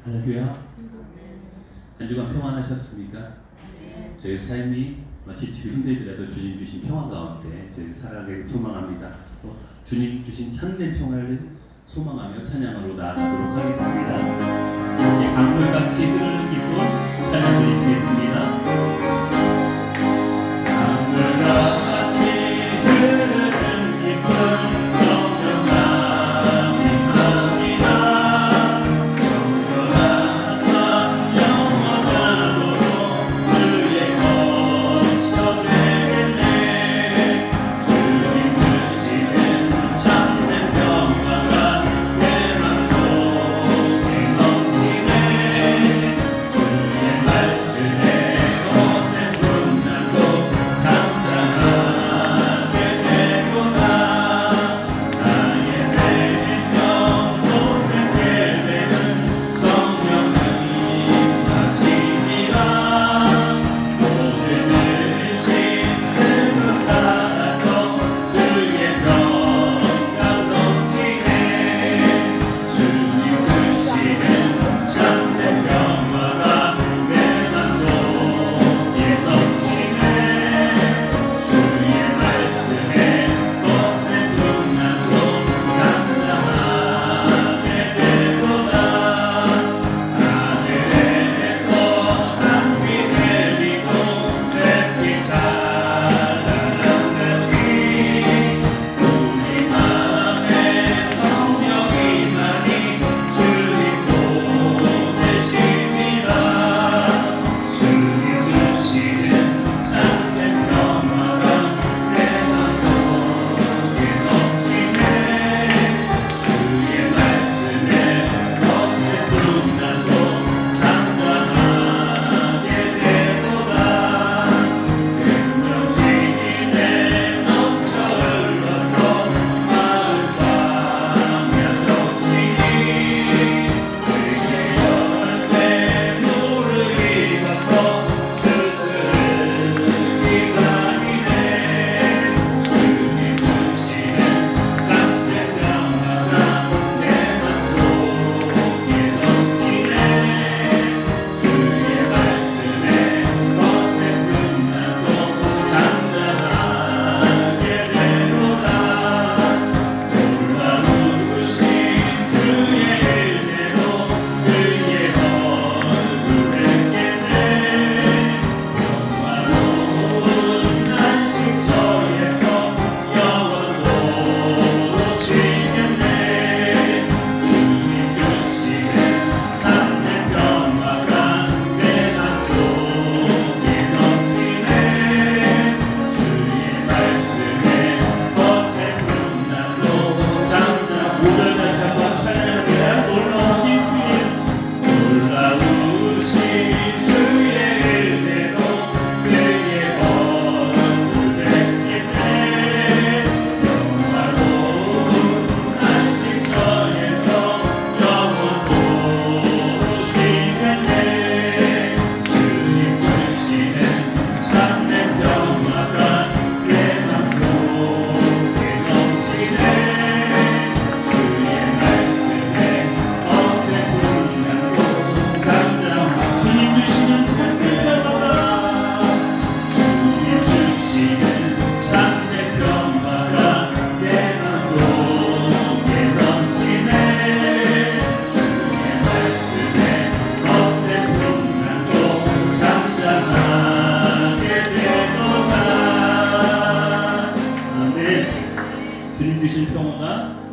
할렐루야. 한 주간 평안하셨습니까? 저희 삶이 지치고 힘들더라도 주님 주신 평안 가운데 저희 살아가길 소망합니다. 주님 주신 참된 평화를 소망하며 찬양으로 나아가도록 하겠습니다. 이렇게 강물같이 흐르는 기쁨 찬양 드리시겠습니다. 강물같이 흐르는 기쁨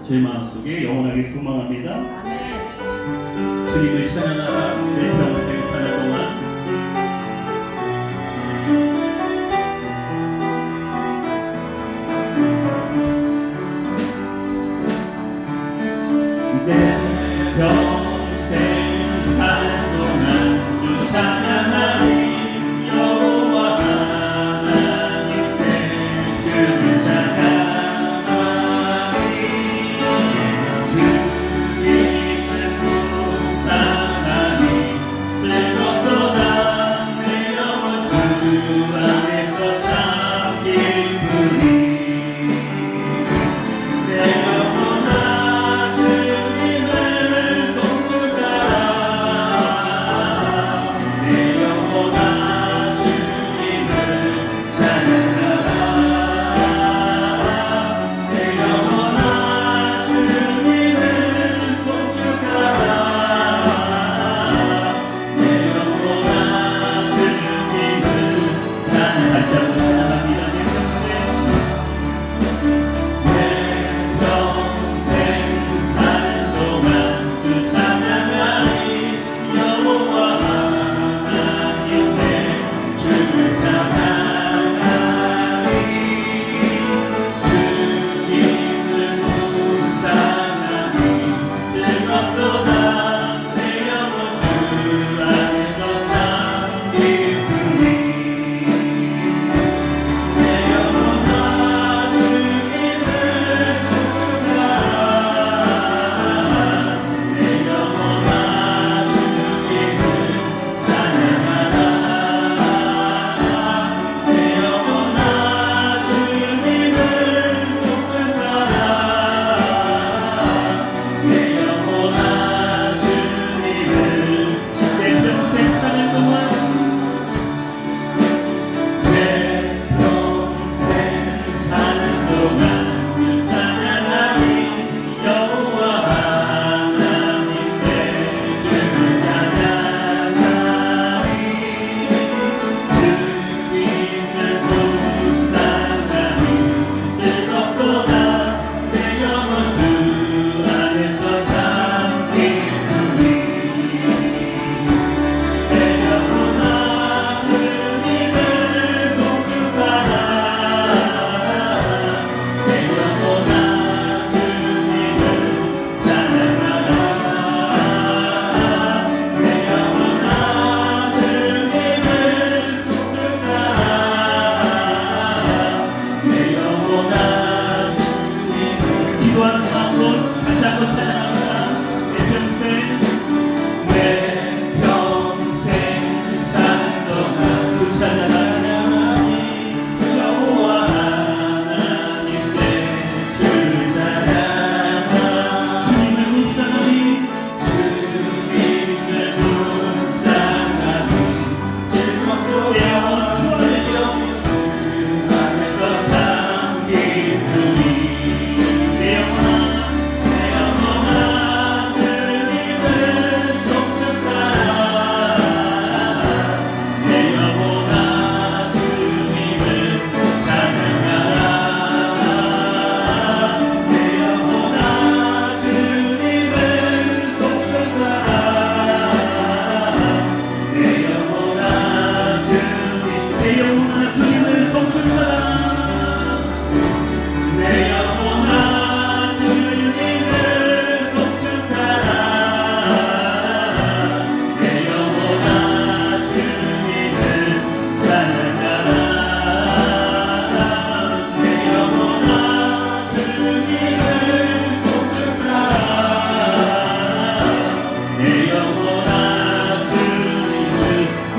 제 마음속에 영원하게 소망합니다. 주님을 찬양하라 내 평생 사는 동안. 내 평생 사는 동안 주 찬양하리 여호와 하나님 내 주를 찬양 내 영혼아 주님을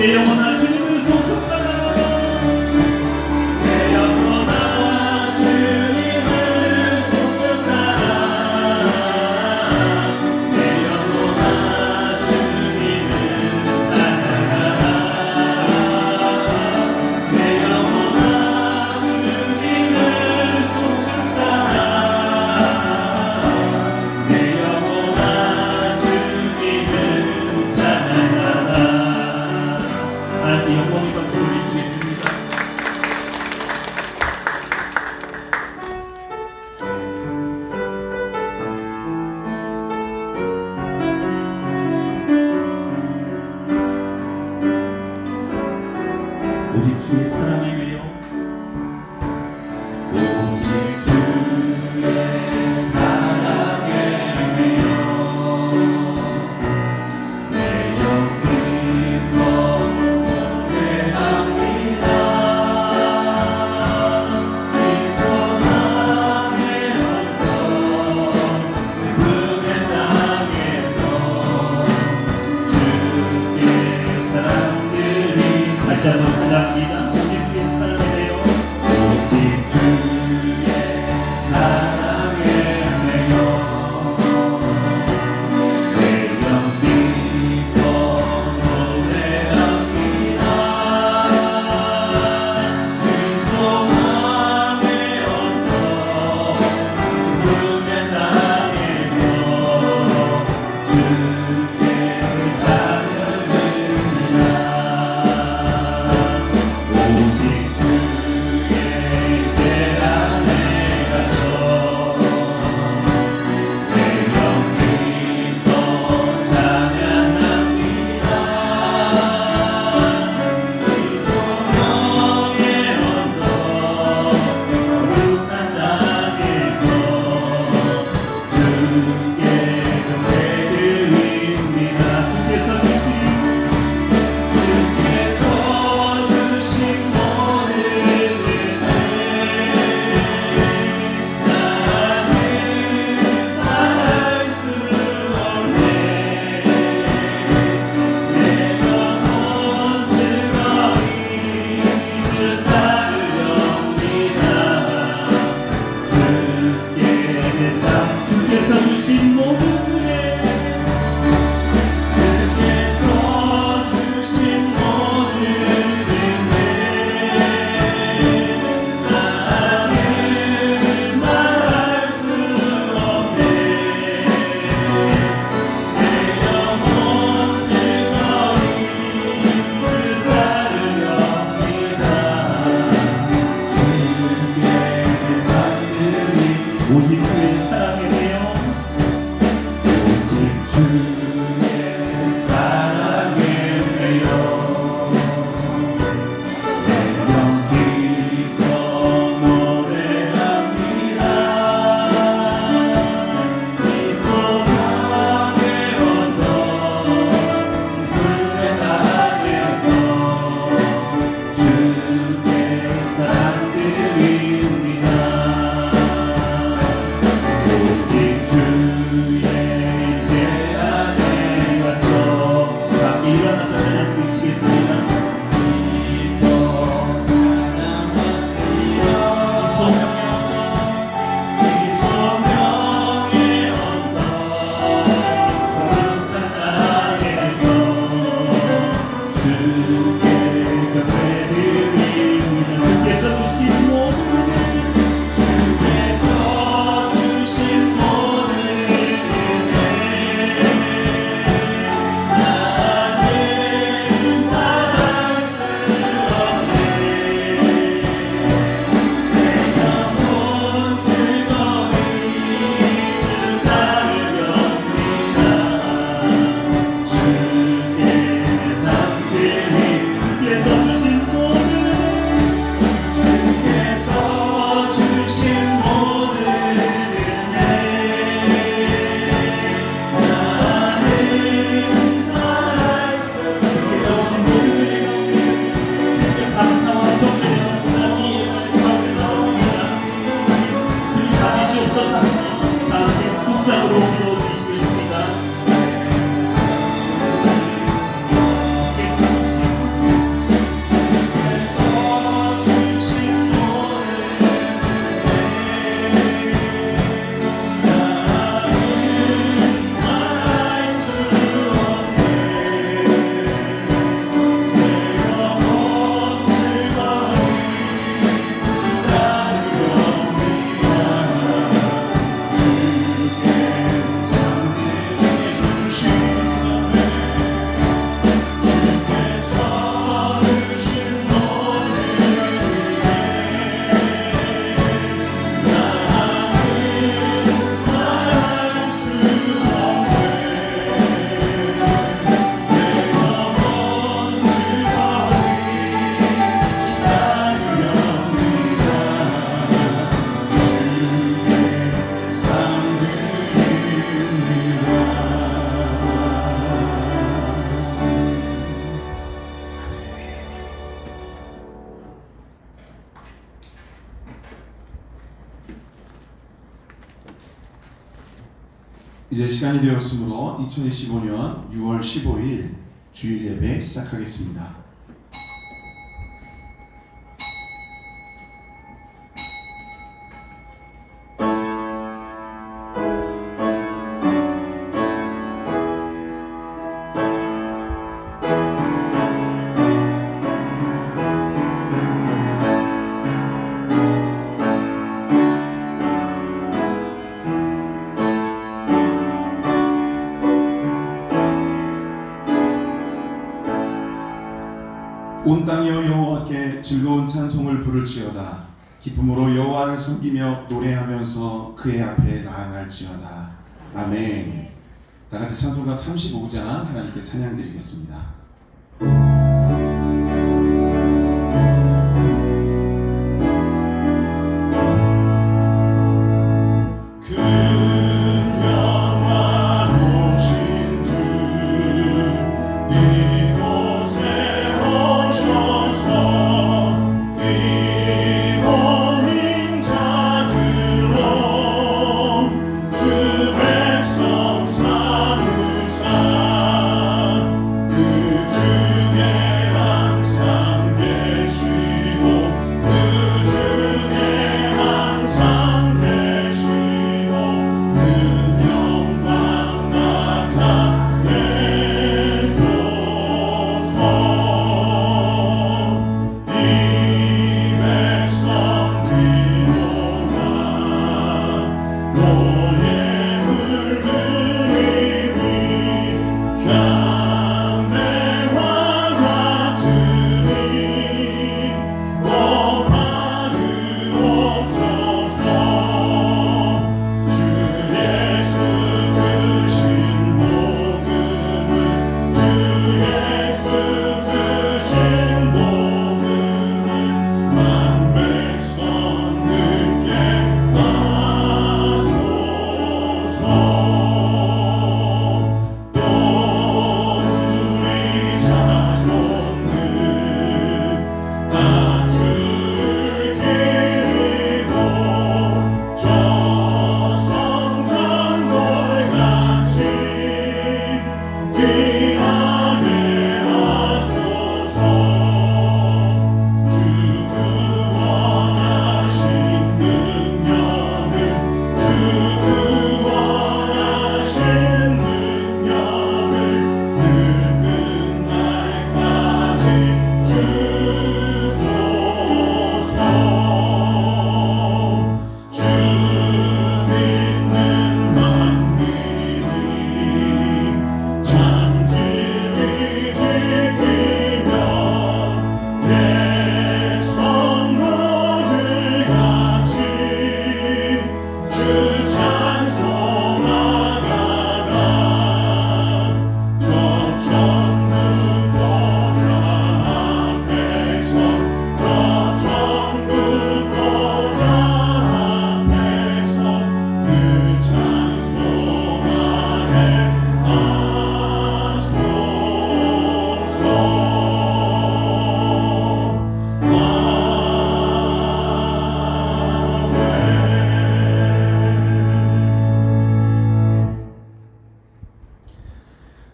내 영혼아 주님을 송축하라. 내 영혼아 주님을 송축하라. 내 영혼아 주님을 찬양하라. 내 영혼아 주님을 송축하라. 내 영혼아 주님을 찬양하라. 하나님 영광의 박수 올리시겠습니다. 오직 주의 사랑에 매여 오직 주의 사랑에 매여 내 영 기뻐 노래합니다. 이 소망의 언덕 기쁨의 땅에서 주의 사랑들이 다시 한번 찬양합니다. 오직 주의 사랑에 매여 오직 주의 사랑에 매여 내 영 기뻐 노래합니다. 이 소망의 언덕 기쁨의 땅에서 주께 찬양합니다. 오직 주의 때 안에 갇혀 내 영 기뻐 찬양합니다. 이 소망의 언덕 거룩한 땅에서 주께 경배드립니다. 주께서 주신 모든 은혜 나는 말할 수 없네. 내 영혼 즐거이 주 따르렵니다. 주께서 주신 모든 은혜 주께서 주신 모든 은혜 나는 말할 수 없네. 내 영혼 즐거이 주 따르렵니다. 주께 내 삶들이 오직 주의 사랑에 매여 이제 시간이 되었으므로 2025년 6월 15일 주일 예배 시작하겠습니다. 온 땅이여 여호와께 즐거운 찬송을 부를지어다. 기쁨으로 여호와를 섬기며 노래하면서 그의 앞에 나아갈지어다. 아멘. 다같이 찬송가 35장 하나님께 찬양드리겠습니다.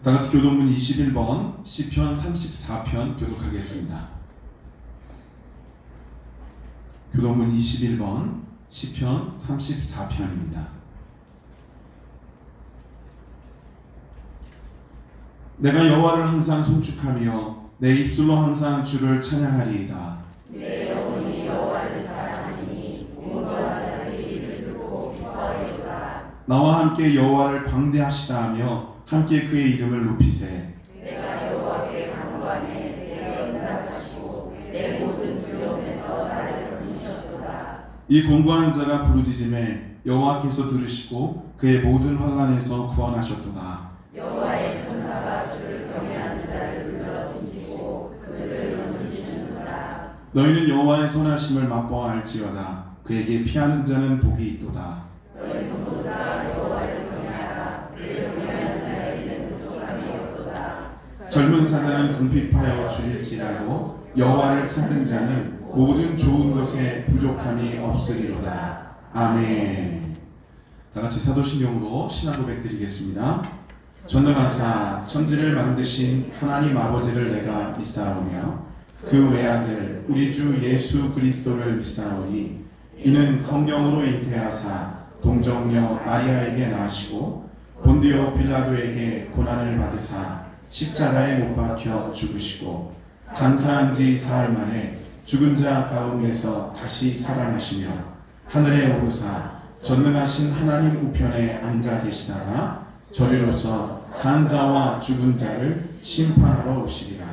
다같이 교동문 21번 시편 34편 교독하겠습니다. 교동문 21번 시편 34편입니다. 내가 여호와를 항상 송축하며 내 입술로 항상 주를 찬양하리이다. 내 영혼이 여호와를 사랑하니 공고한 자들이 이를 듣고 기뻐하리로다. 나와 함께 여호와를 광대하시다 하며 함께 그의 이름을 높이세. 내가 여호와께 간구하매 내게 응답하시고 내 모든 두려움에서 나를 건지셨도다. 이 공고한 자가 부르짖음에 여호와께서 들으시고 그의 모든 환난에서 구원하셨도다. 여호와의 천사가 주를 경외하는 자를 눌러 숨지고 그들을 건지시는도다. 너희는 여호와의 선하심을 맛보아 알지어다. 그에게 피하는 자는 복이 있도다. 너희 성도들아 여호와를 경외하라. 그를 경외하는 자에게는 부족함이 없도다. 젊은 사자는 궁핍하여 줄일지라도 여호와를 찾는 자는 모든 좋은 것에 부족함이 없으리로다. 아멘. 다 같이 사도신경으로 신앙 고백 드리겠습니다. 전능하사 천지를 만드신 하나님 아버지를 내가 믿사오며 그 외아들 우리 주 예수 그리스도를 믿사오니 이는 성령으로 잉태하사 동정녀 마리아에게 나시고 본디오 빌라도에게 고난을 받으사 십자가에 못 박혀 죽으시고 장사한 지 사흘 만에 죽은 자 가운데서 다시 살아나시며 하늘에 오르사 전능하신 하나님 우편에 앉아 계시다가 저리로서 산 자와 죽은 자를 심판하러 오시리라.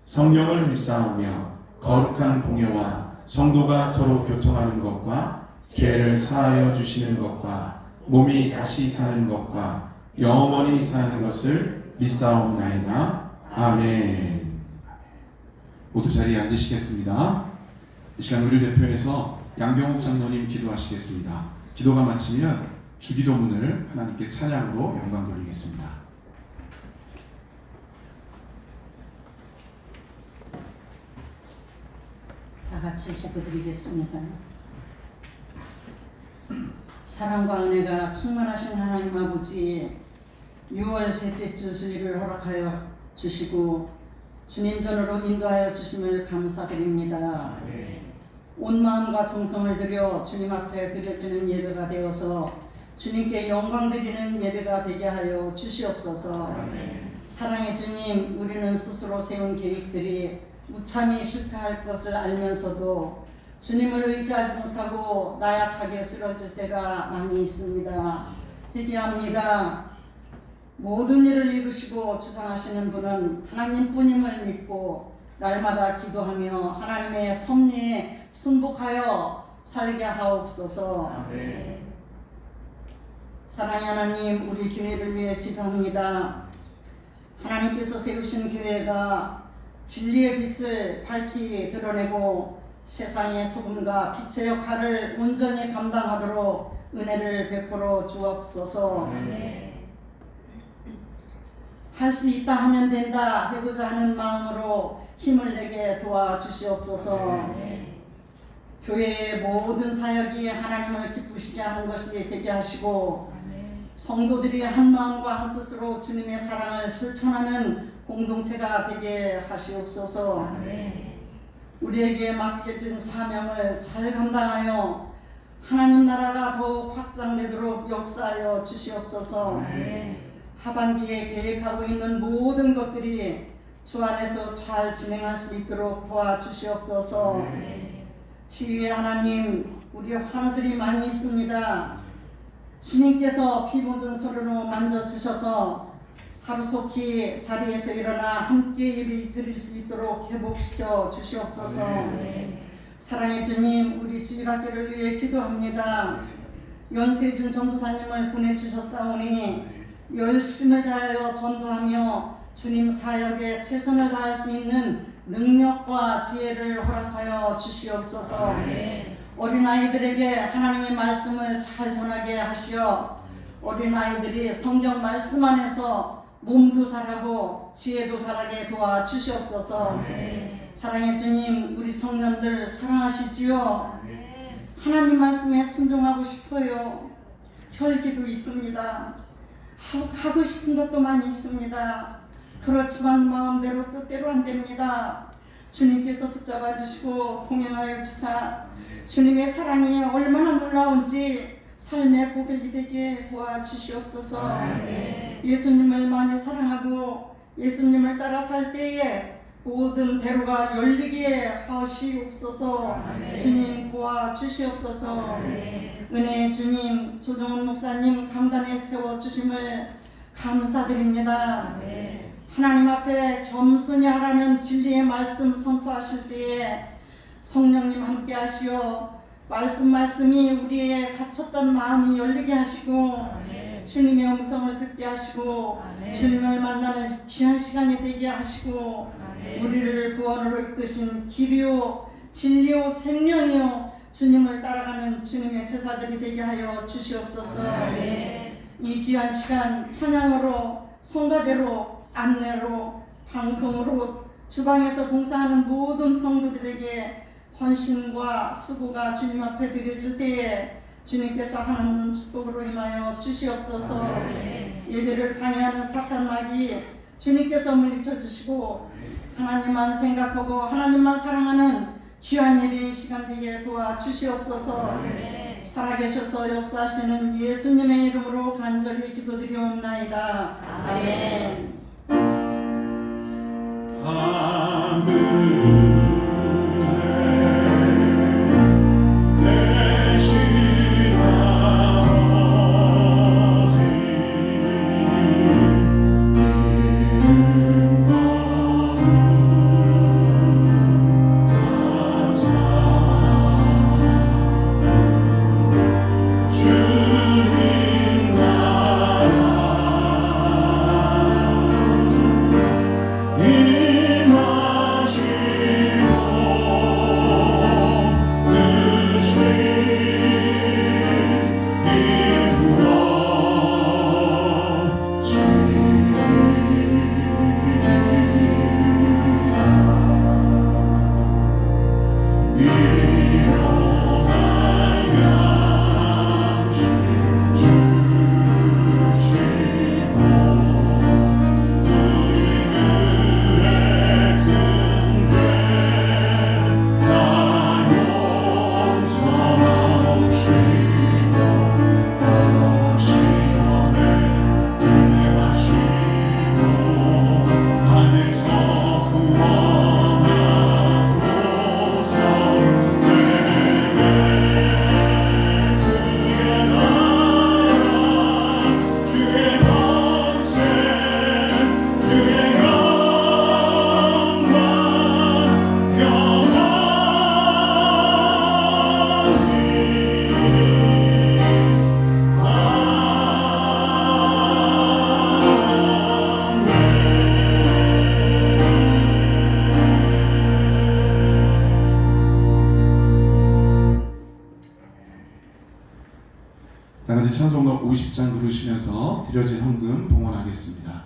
성령을 믿사오며 거룩한 공예와 성도가 서로 교통하는 것과 죄를 사하여 주시는 것과 몸이 다시 사는 것과 영원히 사는 것을 믿사옵나이다. 아멘. 모두 자리에 앉으시겠습니다. 이 시간 우리 대표해서 양경욱 장로님 기도하시겠습니다. 기도가 마치면 주기도문을 하나님께 찬양으로 영광 돌리겠습니다. 다 같이 기도드리겠습니다. 사랑과 은혜가 충만하신 하나님 아버지, 6월 셋째 주 주일을 허락하여 주시고 주님 전으로 인도하여 주심을 감사드립니다. 온 마음과 정성을 들여 주님 앞에 드려지는 예배가 되어서 주님께 영광 드리는 예배가 되게 하여 주시옵소서. 사랑의 주님, 우리는 스스로 세운 계획들이 무참히 실패할 것을 알면서도 주님을 의지하지 못하고 나약하게 쓰러질 때가 많이 있습니다. 회개합니다. 모든 일을 이루시고 주장하시는 분은 하나님뿐임을 믿고 날마다 기도하며 하나님의 섭리에 순복하여 살게 하옵소서. 사랑의 하나님, 우리 교회를 위해 기도합니다. 하나님께서 세우신 교회가 진리의 빛을 밝히 드러내고 세상의 소금과 빛의 역할을 온전히 감당하도록 은혜를 베풀어 주옵소서. 할 수 있다 하면 된다 해보자 하는 마음으로 힘을 내게 도와주시옵소서. 교회의 모든 사역이 하나님을 기쁘시게 하는 것이 되게 하시고 성도들이 한 마음과 한 뜻으로 주님의 사랑을 실천하는 공동체가 되게 하시옵소서. 우리에게 맡겨진 사명을 잘 감당하여 하나님 나라가 더욱 확장되도록 역사하여 주시옵소서. 하반기에 계획하고 있는 모든 것들이 주 안에서 잘 진행할 수 있도록 도와주시옵소서. 치유의 하나님, 우리 환우들이 많이 있습니다. 주님께서 피 묻은 손으로 만져주셔서 하루속히 자리에서 일어나 함께 예배 드릴 수 있도록 회복시켜 주시옵소서. 사랑의 주님, 우리 주일학교를 위해 기도합니다. 연세준 전도사님을 보내주셨사오니 열심을 다하여 전도하며 주님 사역에 최선을 다할 수 있는 능력과 지혜를 허락하여 주시옵소서. 어린아이들에게 하나님의 말씀을 잘 전하게 하시어 어린아이들이 성경 말씀 안에서 몸도 자라고 지혜도 자라게 도와주시옵소서. 사랑의 주님, 우리 청년들 사랑하시지요. 하나님 말씀에 순종하고 싶어요. 혈기도 있습니다. 하고 싶은 것도 많이 있습니다. 그렇지만 마음대로 뜻대로 안 됩니다. 주님께서 붙잡아 주시고 동행하여 주사 주님의 사랑이 얼마나 놀라운지 삶의 고백이 되게 도와주시옵소서. 예수님을 많이 사랑하고 예수님을 따라 살 때에 모든 대로가 열리게 하시옵소서. 주님 도와주시옵소서. 은혜의 주님, 조정훈 목사님 강단에 세워주심을 감사드립니다. 하나님 앞에 겸손히 하라는 진리의 말씀 선포하실 때에 성령님 함께 하시어 말씀이 우리의 갇혔던 마음이 열리게 하시고 주님의 음성을 듣게 하시고 주님을 만나는 귀한 시간이 되게 하시고 우리를 구원으로 이끄신 길이요 진리요 생명이요 주님을 따라가는 주님의 제자들이 되게 하여 주시옵소서. 이 귀한 시간 찬양으로 성가대로 안내로 방송으로 주방에서 봉사하는 모든 성도들에게 헌신과 수고가 주님 앞에 드려질 때에 주님께서 하나님 축복으로 임하여 주시옵소서. 예배를 방해하는 사탄 마귀 주님께서 물리쳐 주시고 하나님만 생각하고 하나님만 사랑하는 귀한 예배의 시간 되게 도와주시옵소서. 살아계셔서 역사하시는 예수님의 이름으로 간절히 기도드리옵나이다. 아멘. 다같이 찬송가 50장 부르시면서 드려진 헌금 봉헌하겠습니다.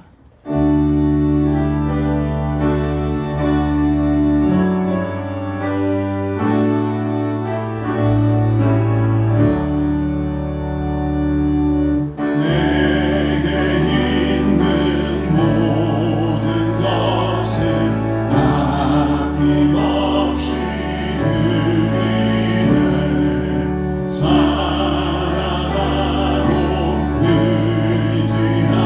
사랑하고 의지하며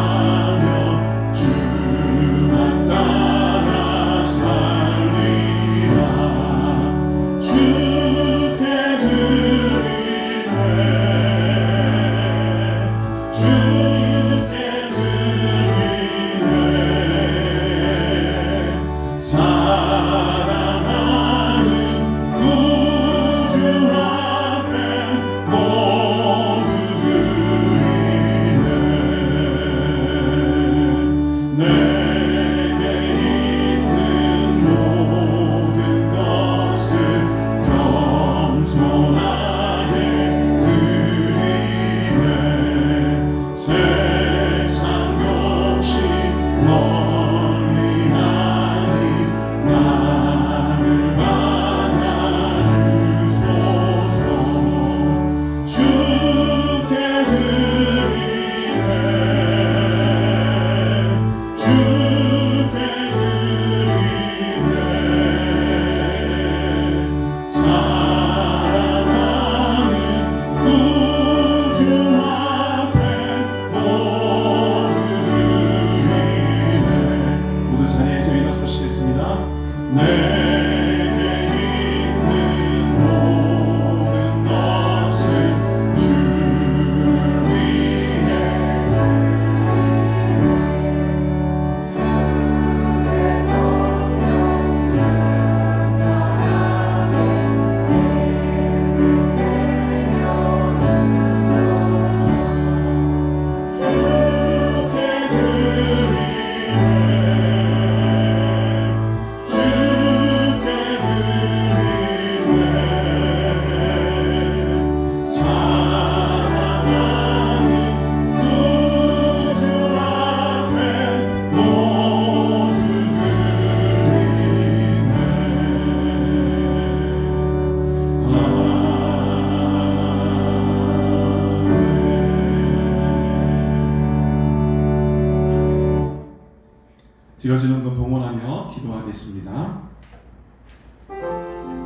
드려지는 것 봉헌하며 기도하겠습니다.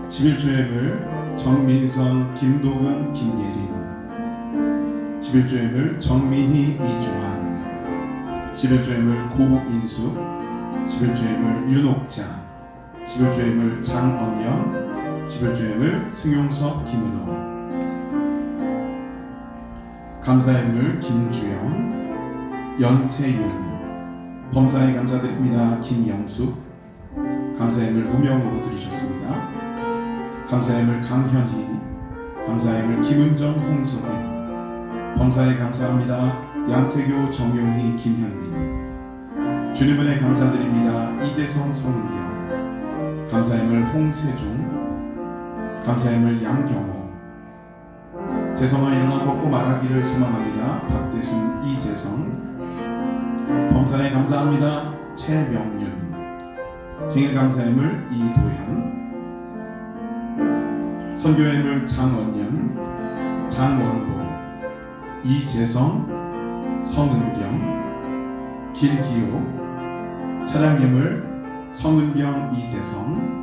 11조예물 정민선, 김도근, 김예린. 11조예물 정민희, 이주환. 11조예물 고인숙. 11조예물 윤옥자. 11조예물 장언영. 11조예물 승용석, 김은호. 감사예물 김주영, 연세윤. 범사에 감사드립니다. 김영숙. 감사예물 무명으로 드리셨습니다. 감사예물 강현희. 감사예물 김은정, 홍석인. 범사에 감사합니다. 양태교, 정용희, 김현민. 주님 은혜 감사드립니다. 이재성, 성은경. 감사예물 홍세종. 감사예물 양경호. 재성아 일어나 걷고 말하기를 소망합니다. 박대순, 이재성. 범사에 감사합니다. 최명윤. 생일 감사예물 이도현. 선교예물 장언연, 장원보, 이재성, 성은경. 길기호. 차량예물 성은경, 이재성.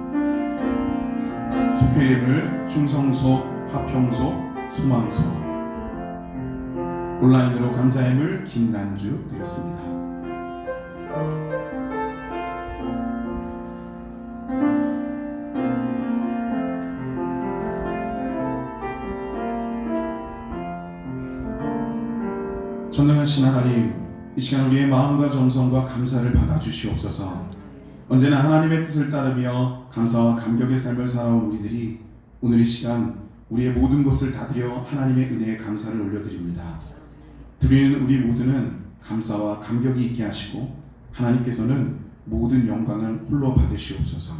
속회예물 충성소, 화평소, 수망소. 온라인으로 감사예물 김난주 드렸습니다. 전능하신 하나님, 이 시간 우리의 마음과 정성과 감사를 받아주시옵소서. 언제나 하나님의 뜻을 따르며 감사와 감격의 삶을 살아온 우리들이 오늘 이 시간 우리의 모든 것을 다 드려 하나님의 은혜에 감사를 올려드립니다. 드리는 우리 모두는 감사와 감격이 있게 하시고 하나님께서는 모든 영광을 홀로 받으시옵소서.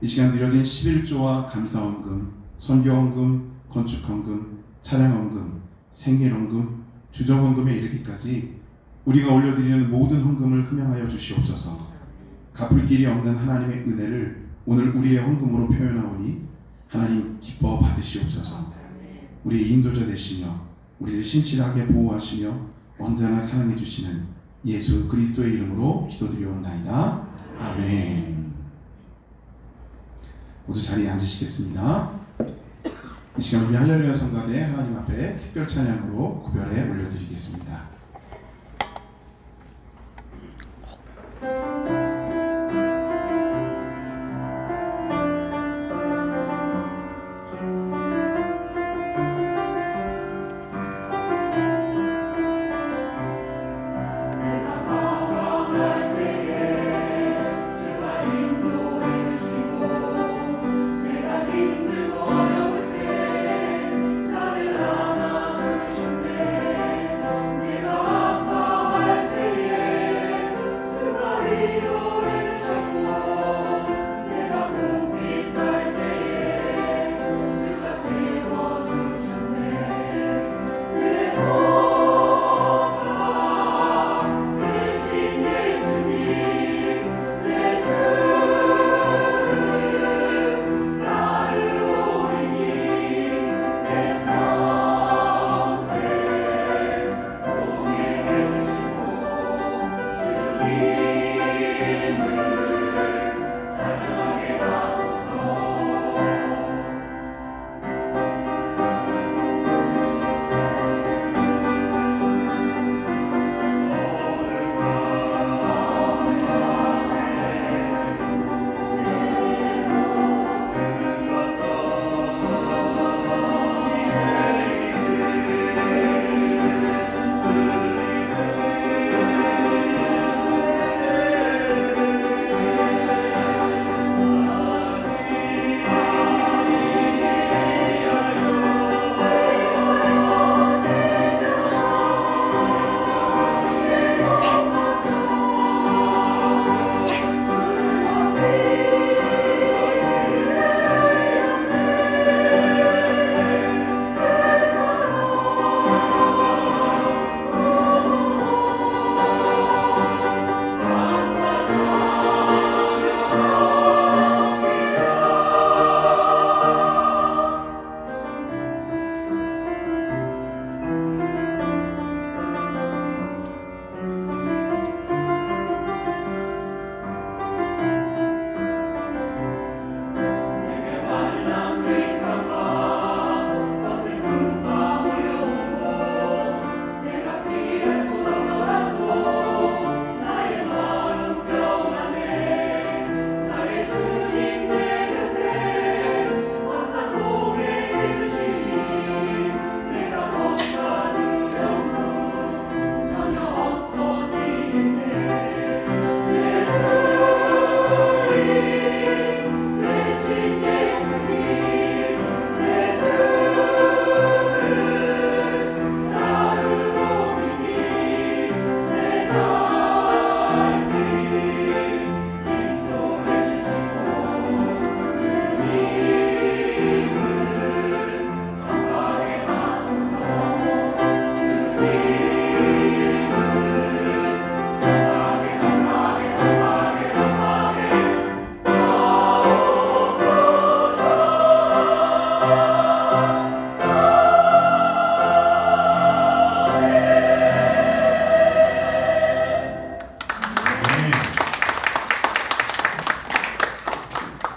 이 시간 드려진 11조와 감사헌금, 선교헌금, 건축헌금, 차량헌금, 생일헌금, 주정헌금에 이르기까지 우리가 올려드리는 모든 헌금을 흠양하여 주시옵소서. 갚을 길이 없는 하나님의 은혜를 오늘 우리의 헌금으로 표현하오니 하나님 기뻐 받으시옵소서. 우리의 인도자 되시며 우리를 신실하게 보호하시며 언제나 사랑해 주시는 예수 그리스도의 이름으로 기도드리옵나이다. 아멘. 모두 자리에 앉으시겠습니다. 이 시간 우리 할렐루야 성가대 하나님 앞에 특별 찬양으로 구별해 올려드리겠습니다. 내가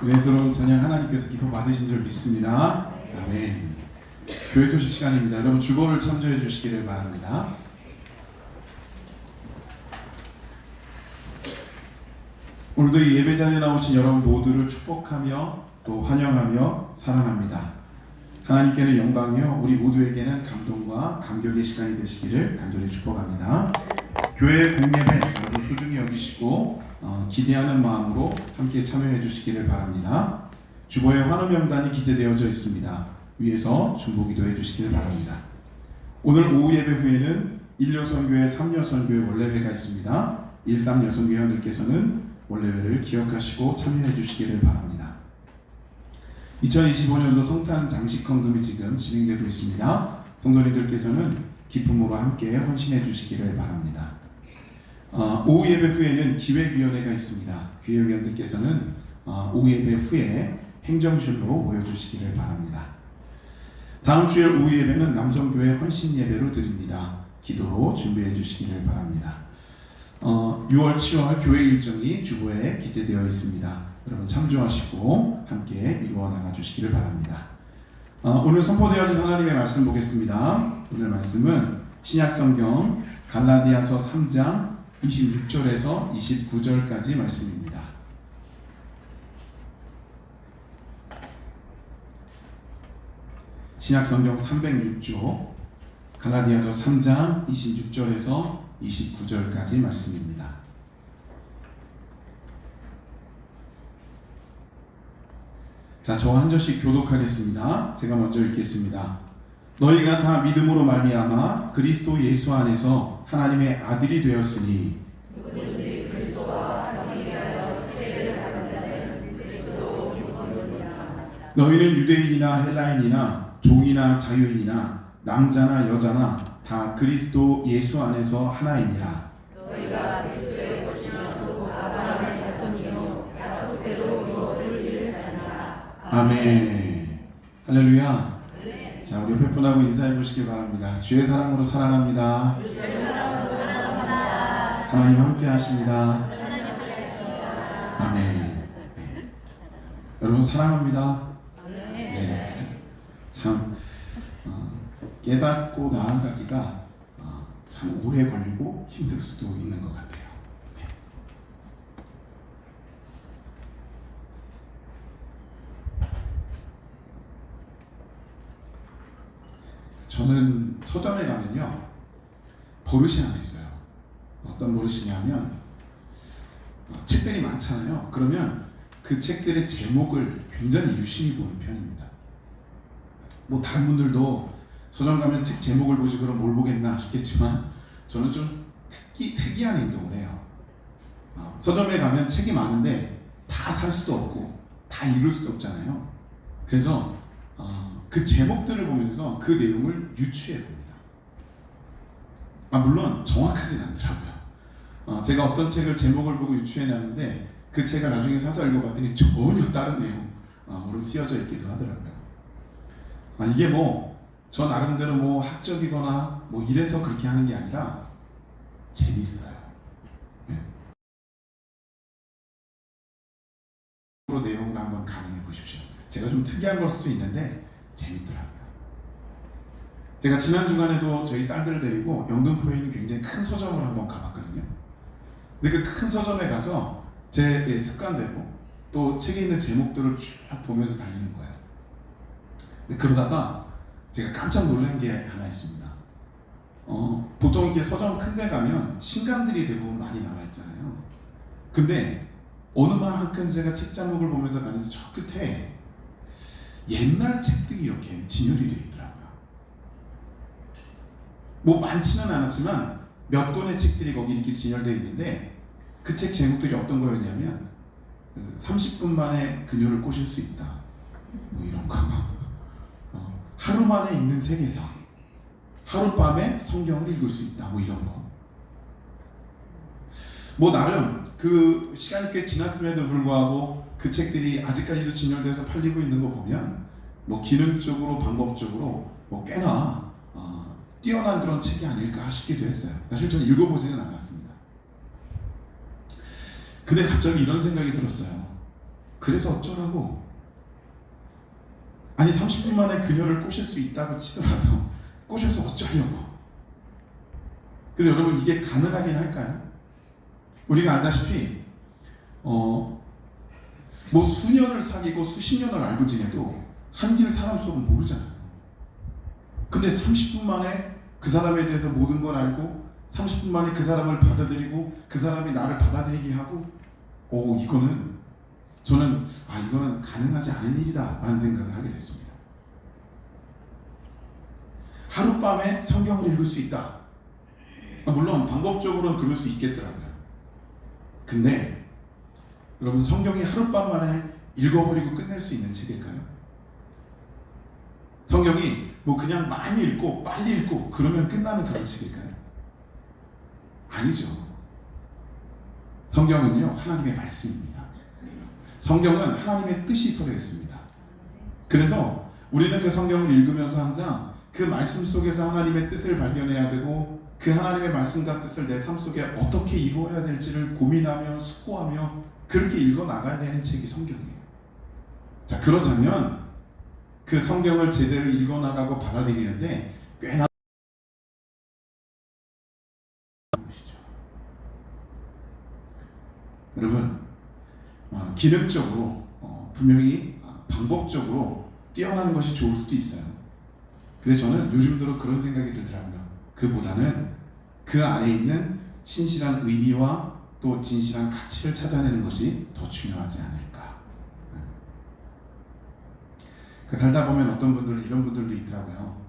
은혜스러운 찬양 하나님께서 기뻐 받으신 줄 믿습니다. 아멘. 교회 소식 시간입니다. 여러분 주보를 참조해 주시기를 바랍니다. 오늘도 이 예배 자리에 나오신 여러분 모두를 축복하며 또 환영하며 사랑합니다. 하나님께는 영광이요 우리 모두에게는 감동과 감격의 시간이 되시기를 간절히 축복합니다. 교회 공예배 여러분 소중히 여기시고 기대하는 마음으로 함께 참여해 주시기를 바랍니다. 주보에 환호 명단이 기재되어져 있습니다. 위에서 중보기도해 주시기를 바랍니다. 오늘 오후 예배 후에는 1여선교회 3여선교회 원래회가 있습니다. 13여선교회 회원들께서는 원래회를 기억하시고 참여해 주시기를 바랍니다. 2025년도 성탄 장식 헌금이 지금 진행되고 있습니다. 성도님들께서는 기쁨으로 함께 헌신해 주시기를 바랍니다. 오후 예배 후에는 기획위원회가 있습니다. 기획위원들께서는 오후 예배 후에 행정실로 모여주시기를 바랍니다. 다음 주일 오후 예배는 남성교회 헌신 예배로 드립니다. 기도로 준비해 주시기를 바랍니다. 6월, 7월 교회 일정이 주보에 기재되어 있습니다. 여러분 참조하시고 함께 이루어 나가 주시기를 바랍니다. 오늘 선포되어진 하나님의 말씀 보겠습니다. 오늘 말씀은 신약성경 갈라디아서 3장 26절에서 29절까지 말씀입니다. 신약성경 306조 갈라디아서 3장 26절에서 29절까지 말씀입니다. 자, 저와 한 절씩 교독하겠습니다. 제가 먼저 읽겠습니다. 너희가 다 믿음으로 말미암아 그리스도 예수 안에서 하나님의 아들이 되었으니 너희는 유대인이나 헬라인이나 종이나 자유인이나 남자나 여자나 다 그리스도 예수 안에서 하나이니라. 너희가 그리스도의 것이며 또 아브라함의 자손이요 약속대로 너를 이룰 자니라. 아멘. 할렐루야. 자, 우리 옆에 분하고 인사해 보시기 바랍니다. 주의 사랑으로 사랑합니다. 하나님 함께 하십니다. 아멘. 네. 여러분 사랑합니다. 네. 참 깨닫고 나아가기가 참 오래 걸리고 힘들 수도 있는 것 같아요. 네. 저는 서점에 가면요 버릇이 하나 있어요. 어떤 버릇이냐면 책들이 많잖아요. 그러면 그 책들의 제목을 굉장히 유심히 보는 편입니다. 뭐 다른 분들도 서점 가면 책 제목을 보지 그럼 뭘 보겠나 싶겠지만 저는 좀 특이한 행동을 해요. 서점에 가면 책이 많은데 다 살 수도 없고 다 읽을 수도 없잖아요. 그래서 그 제목들을 보면서 그 내용을 유추해 봅니다. 물론 정확하진 않더라고요. 제가 어떤 책을 제목을 보고 유추해 놨는데 그 책을 나중에 사서 읽어봤더니 전혀 다른 내용으로 쓰여져 있기도 하더라고요. 이게 저 나름대로 학적이거나 이래서 그렇게 하는 게 아니라 재밌어요. 네. 내용을 한번 가늠해 보십시오. 제가 좀 특이한 걸 수도 있는데 재밌더라고요. 제가 지난 주간에도 저희 딸들을 데리고 영등포에 있는 굉장히 큰 서점을 한번 가봤거든요. 근데 그 큰 서점에 가서 제 습관대로 또 책에 있는 제목들을 쭉 보면서 다니는 거예요. 근데 그러다가 제가 깜짝 놀란 게 하나 있습니다. 보통 이렇게 서점 큰 데 가면 신간들이 대부분 많이 나와 있잖아요. 근데 어느 만큼 제가 책 제목을 보면서 가는데 저 끝에 옛날 책들이 이렇게 진열이 되어 있더라고요. 많지는 않았지만 몇 권의 책들이 거기 이렇게 진열되어 있는데 그 책 제목들이 어떤 거였냐면 30분 만에 그녀를 꼬실 수 있다. 이런 거. 하루 만에 읽는 세계사. 하룻밤에 성경을 읽을 수 있다. 이런 거. 나름 그 시간이 꽤 지났음에도 불구하고 그 책들이 아직까지도 진열돼서 팔리고 있는 거 보면 기능적으로 방법적으로 꽤나 뛰어난 그런 책이 아닐까 싶기도 했어요. 사실 저는 읽어보지는 않았습니다. 근데 갑자기 이런 생각이 들었어요. 그래서 어쩌라고? 아니 30분 만에 그녀를 꼬실 수 있다고 치더라도 꼬셔서 어쩌려고? 근데 여러분 이게 가능하긴 할까요? 우리가 알다시피 뭐 수년을 사귀고 수십 년을 알고 지내도 한길 사람 속은 모르잖아요. 근데 30분 만에 그 사람에 대해서 모든 걸 알고 30분 만에 그 사람을 받아들이고 그 사람이 나를 받아들이게 하고 이거는 저는 이거는 가능하지 않은 일이다 라는 생각을 하게 됐습니다. 하룻밤에 성경을 읽을 수 있다. 물론 방법적으로는 그럴 수 있겠더라고요. 근데 여러분 성경이 하룻밤 만에 읽어버리고 끝낼 수 있는 책일까요? 성경이 뭐 그냥 많이 읽고 빨리 읽고 그러면 끝나는 그런 책일까요? 아니죠. 성경은요 하나님의 말씀입니다. 성경은 하나님의 뜻이 서려 있습니다. 그래서 우리는 그 성경을 읽으면서 항상 그 말씀 속에서 하나님의 뜻을 발견해야 되고 그 하나님의 말씀과 뜻을 내 삶 속에 어떻게 이루어야 될지를 고민하며 숙고하며 그렇게 읽어 나가야 되는 책이 성경이에요. 자, 그러자면 그 성경을 제대로 읽어 나가고 받아들이는데 꽤나 것이죠. 여러분 기능적으로 분명히 방법적으로 뛰어나는 것이 좋을 수도 있어요. 근데 저는 요즘 들어 그런 생각이 들더라고요. 그보다는 그 안에 있는 신실한 의미와 또 진실한 가치를 찾아내는 것이 더 중요하지 않을까. 살다 보면 어떤 분들은 이런 분들도 있더라고요.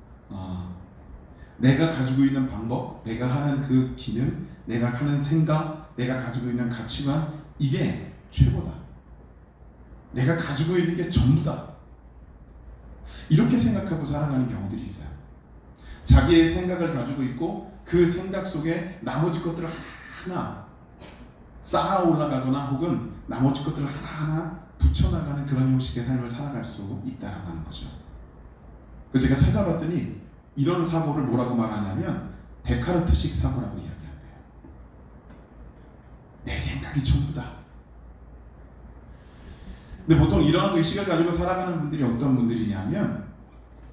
내가 가지고 있는 방법, 내가 하는 그 기능, 내가 하는 생각, 내가 가지고 있는 가치관, 이게 최고다. 내가 가지고 있는 게 전부다. 이렇게 생각하고 살아가는 경우들이 있어요. 자기의 생각을 가지고 있고 그 생각 속에 나머지 것들을 하나하나 쌓아 올라가거나 혹은 나머지 것들을 하나하나 붙여나가는 그런 형식의 삶을 살아갈 수 있다라고 하는 거죠. 제가 찾아봤더니 이런 사고를 뭐라고 말하냐면 데카르트식 사고라고 이야기한대요. 내 생각이 전부다. 근데 보통 이런 의식을 가지고 살아가는 분들이 어떤 분들이냐면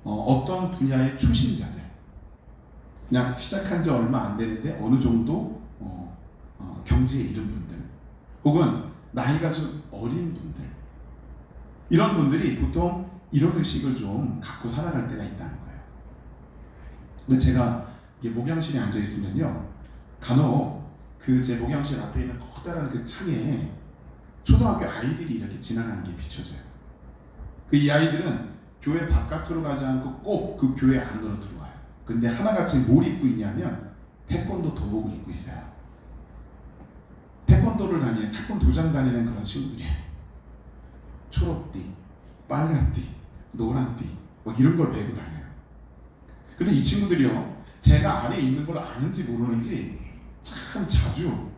어떤 분야의 초심자들, 그냥 시작한 지 얼마 안 되는데 어느 정도 경지에 이른 분들, 혹은 나이가 좀 어린 분들, 이런 분들이 보통 이런 의식을 좀 갖고 살아갈 때가 있다는 거예요. 근데 제가 목양실에 앉아 있으면요, 간혹 그 제 목양실 앞에 있는 커다란 그 창에 초등학교 아이들이 이렇게 지나가는 게 비춰져요. 이 아이들은 교회 바깥으로 가지 않고 꼭 그 교회 안으로 들어와요. 근데 하나같이 뭘 입고 있냐면 태권도 도복을 입고 있어요. 태권도를 다니는, 태권도장 다니는 그런 친구들이에요. 초록띠, 빨간띠, 노란띠 뭐 이런 걸 메고 다녀요. 근데 이 친구들이요, 제가 안에 있는 걸 아는지 모르는지 참 자주,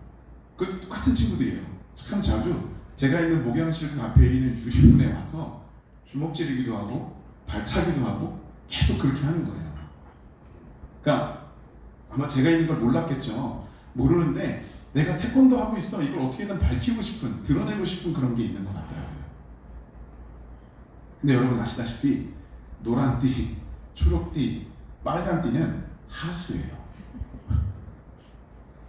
그 똑같은 친구들이에요. 참 자주 제가 있는 목양실 앞에 있는 유리문에 와서 주먹질이기도 하고 발차기도 하고 계속 그렇게 하는 거예요. 그러니까 아마 제가 있는 걸 몰랐겠죠. 모르는데 내가 태권도 하고 있어, 이걸 어떻게든 밝히고 싶은, 드러내고 싶은 그런 게 있는 것 같더라고요. 근데 여러분 아시다시피 노란띠, 초록띠, 빨간띠는 하수예요.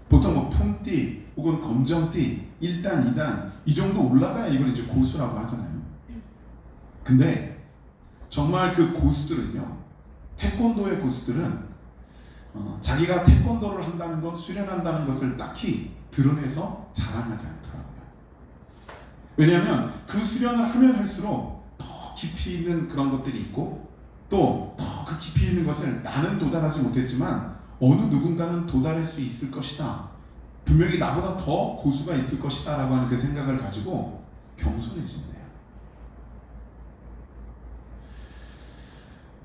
보통 뭐 품띠 혹은 검정띠 1단, 2단 이 정도 올라가야 이걸 이제 고수라고 하잖아요. 근데 정말 그 고수들은요, 태권도의 고수들은 자기가 태권도를 한다는 것, 수련한다는 것을 딱히 드러내서 자랑하지 않더라고요. 왜냐하면 그 수련을 하면 할수록 더 깊이 있는 그런 것들이 있고, 또 더 그 깊이 있는 것을 나는 도달하지 못했지만 어느 누군가는 도달할 수 있을 것이다, 분명히 나보다 더 고수가 있을 것이다 라고 하는 그 생각을 가지고 겸손해진대요.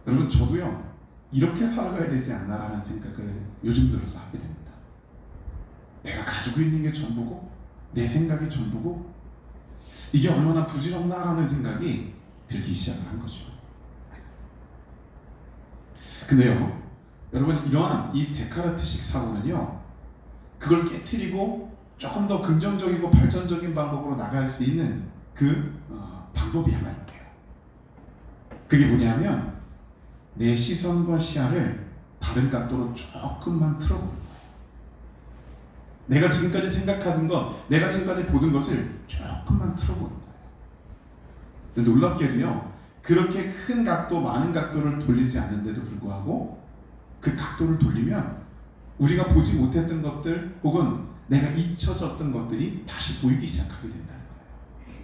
여러분 저도요 이렇게 살아가야 되지 않나라는 생각을 요즘 들어서 하게 됩니다. 내가 가지고 있는 게 전부고 내 생각이 전부고 이게 얼마나 부질없나라는 생각이 들기 시작을 한 거죠. 근데요 여러분, 이러한 이 데카르트식 사고는요, 그걸 깨트리고 조금 더 긍정적이고 발전적인 방법으로 나갈 수 있는 방법이 하나 있대요. 그게 뭐냐면 내 시선과 시야를 다른 각도로 조금만 틀어보는 거예요. 내가 지금까지 생각하던 것, 내가 지금까지 보던 것을 조금만 틀어보는 거예요. 근데 놀랍게도요, 그렇게 큰 각도, 많은 각도를 돌리지 않는데도 불구하고 그 각도를 돌리면 우리가 보지 못했던 것들 혹은 내가 잊혀졌던 것들이 다시 보이기 시작하게 된다는 거예요.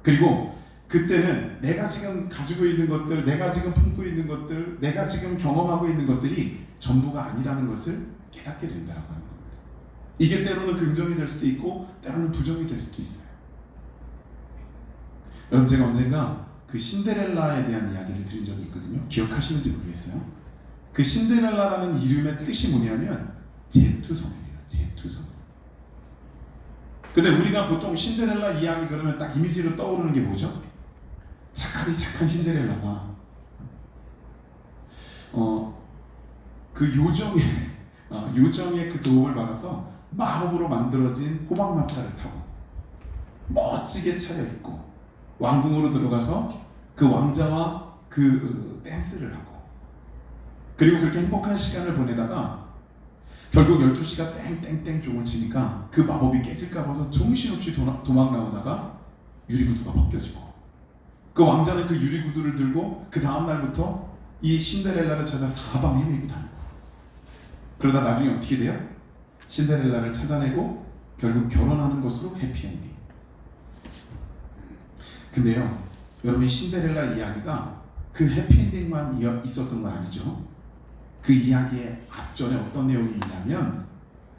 그리고 그때는 내가 지금 가지고 있는 것들, 내가 지금 품고 있는 것들, 내가 지금 경험하고 있는 것들이 전부가 아니라는 것을 깨닫게 된다는 겁니다. 이게 때로는 긍정이 될 수도 있고 때로는 부정이 될 수도 있어요. 여러분, 제가 언젠가 그 신데렐라에 대한 이야기를 드린 적이 있거든요. 기억하시는지 모르겠어요. 그 신데렐라라는 이름의 뜻이 뭐냐면 제투성이에요. 제투성. 근데 우리가 보통 신데렐라 이야기 그러면 딱 이미지로 떠오르는 게 뭐죠? 착하디 착한 신데렐라가 그 요정의 그 도움을 받아서 마법으로 만들어진 호박마차를 타고 멋지게 차려입고 왕궁으로 들어가서 그 왕자와 그 댄스를 하고, 그리고 그렇게 행복한 시간을 보내다가 결국 12시가 땡땡땡 종을 치니까 그 마법이 깨질까 봐서 정신없이 도망 나오다가 유리구두가 벗겨지고, 그 왕자는 그 유리구두를 들고 그 다음날부터 이 신데렐라를 찾아 사방 헤매고 다니고, 그러다 나중에 어떻게 돼요? 신데렐라를 찾아내고 결국 결혼하는 것으로 해피엔딩. 근데요, 여러분, 신데렐라 이야기가 그 해피엔딩만 있었던 건 아니죠. 그 이야기의 앞전에 어떤 내용이 있냐면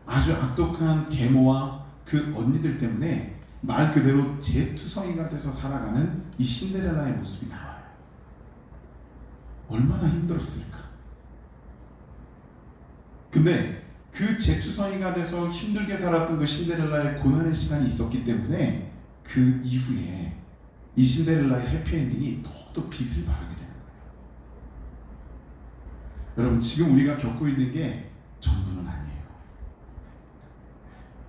아주 악독한 계모와 그 언니들 때문에 말 그대로 제투성이가 돼서 살아가는 이 신데렐라의 모습이 나와요. 얼마나 힘들었을까. 근데 그 제투성이가 돼서 힘들게 살았던 그 신데렐라의 고난의 시간이 있었기 때문에 그 이후에 이 신데렐라의 해피엔딩이 더욱더 빛을 발하게 되는 거예요. 여러분, 지금 우리가 겪고 있는 게 전부는 아니에요.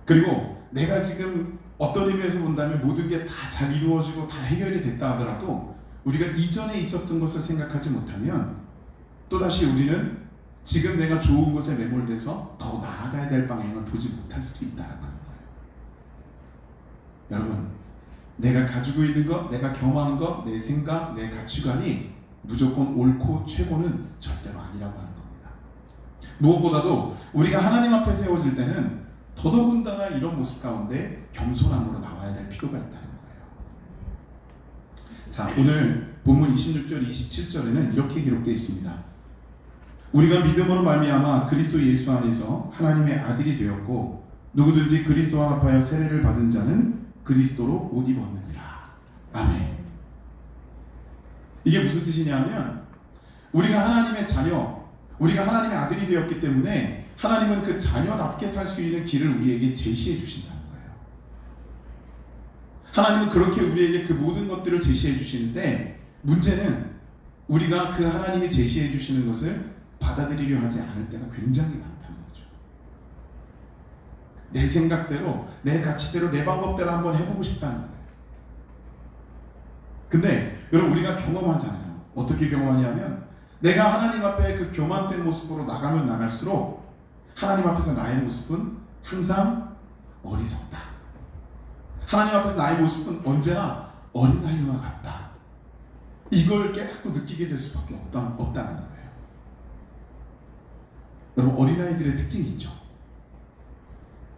그리고 내가 지금 어떤 의미에서 본다면 모든 게 다 잘 이루어지고 다 해결이 됐다 하더라도 우리가 이전에 있었던 것을 생각하지 못하면 또다시 우리는 지금 내가 좋은 것에 매몰돼서 더 나아가야 될 방향을 보지 못할 수도 있다는 거예요. 여러분, 내가 가지고 있는 것, 내가 경험하는 것, 내 생각, 내 가치관이 무조건 옳고 최고는 절대로 아니라고 하는 겁니다. 무엇보다도 우리가 하나님 앞에 세워질 때는 더더군다나 이런 모습 가운데 겸손함으로 나와야 될 필요가 있다는 거예요. 자, 오늘 본문 26절, 27절에는 이렇게 기록되어 있습니다. 우리가 믿음으로 말미암아 그리스도 예수 안에서 하나님의 아들이 되었고 누구든지 그리스도와 합하여 세례를 받은 자는 그리스도로 옷 입었느니라. 아멘. 이게 무슨 뜻이냐면 우리가 하나님의 자녀, 우리가 하나님의 아들이 되었기 때문에 하나님은 그 자녀답게 살 수 있는 길을 우리에게 제시해 주신다는 거예요. 하나님은 그렇게 우리에게 그 모든 것들을 제시해 주시는데 문제는 우리가 그 하나님이 제시해 주시는 것을 받아들이려 하지 않을 때가 굉장히 많다는 거죠. 내 생각대로, 내 가치대로, 내 방법대로 한번 해보고 싶다는 거예요. 근데 여러분, 우리가 경험하잖아요. 어떻게 경험하냐면 내가 하나님 앞에 그 교만된 모습으로 나가면 나갈수록 하나님 앞에서 나의 모습은 항상 어리석다. 하나님 앞에서 나의 모습은 언제나 어린아이와 같다. 이걸 깨닫고 느끼게 될 수밖에 없다는 거예요. 여러분, 어린아이들의 특징이 있죠.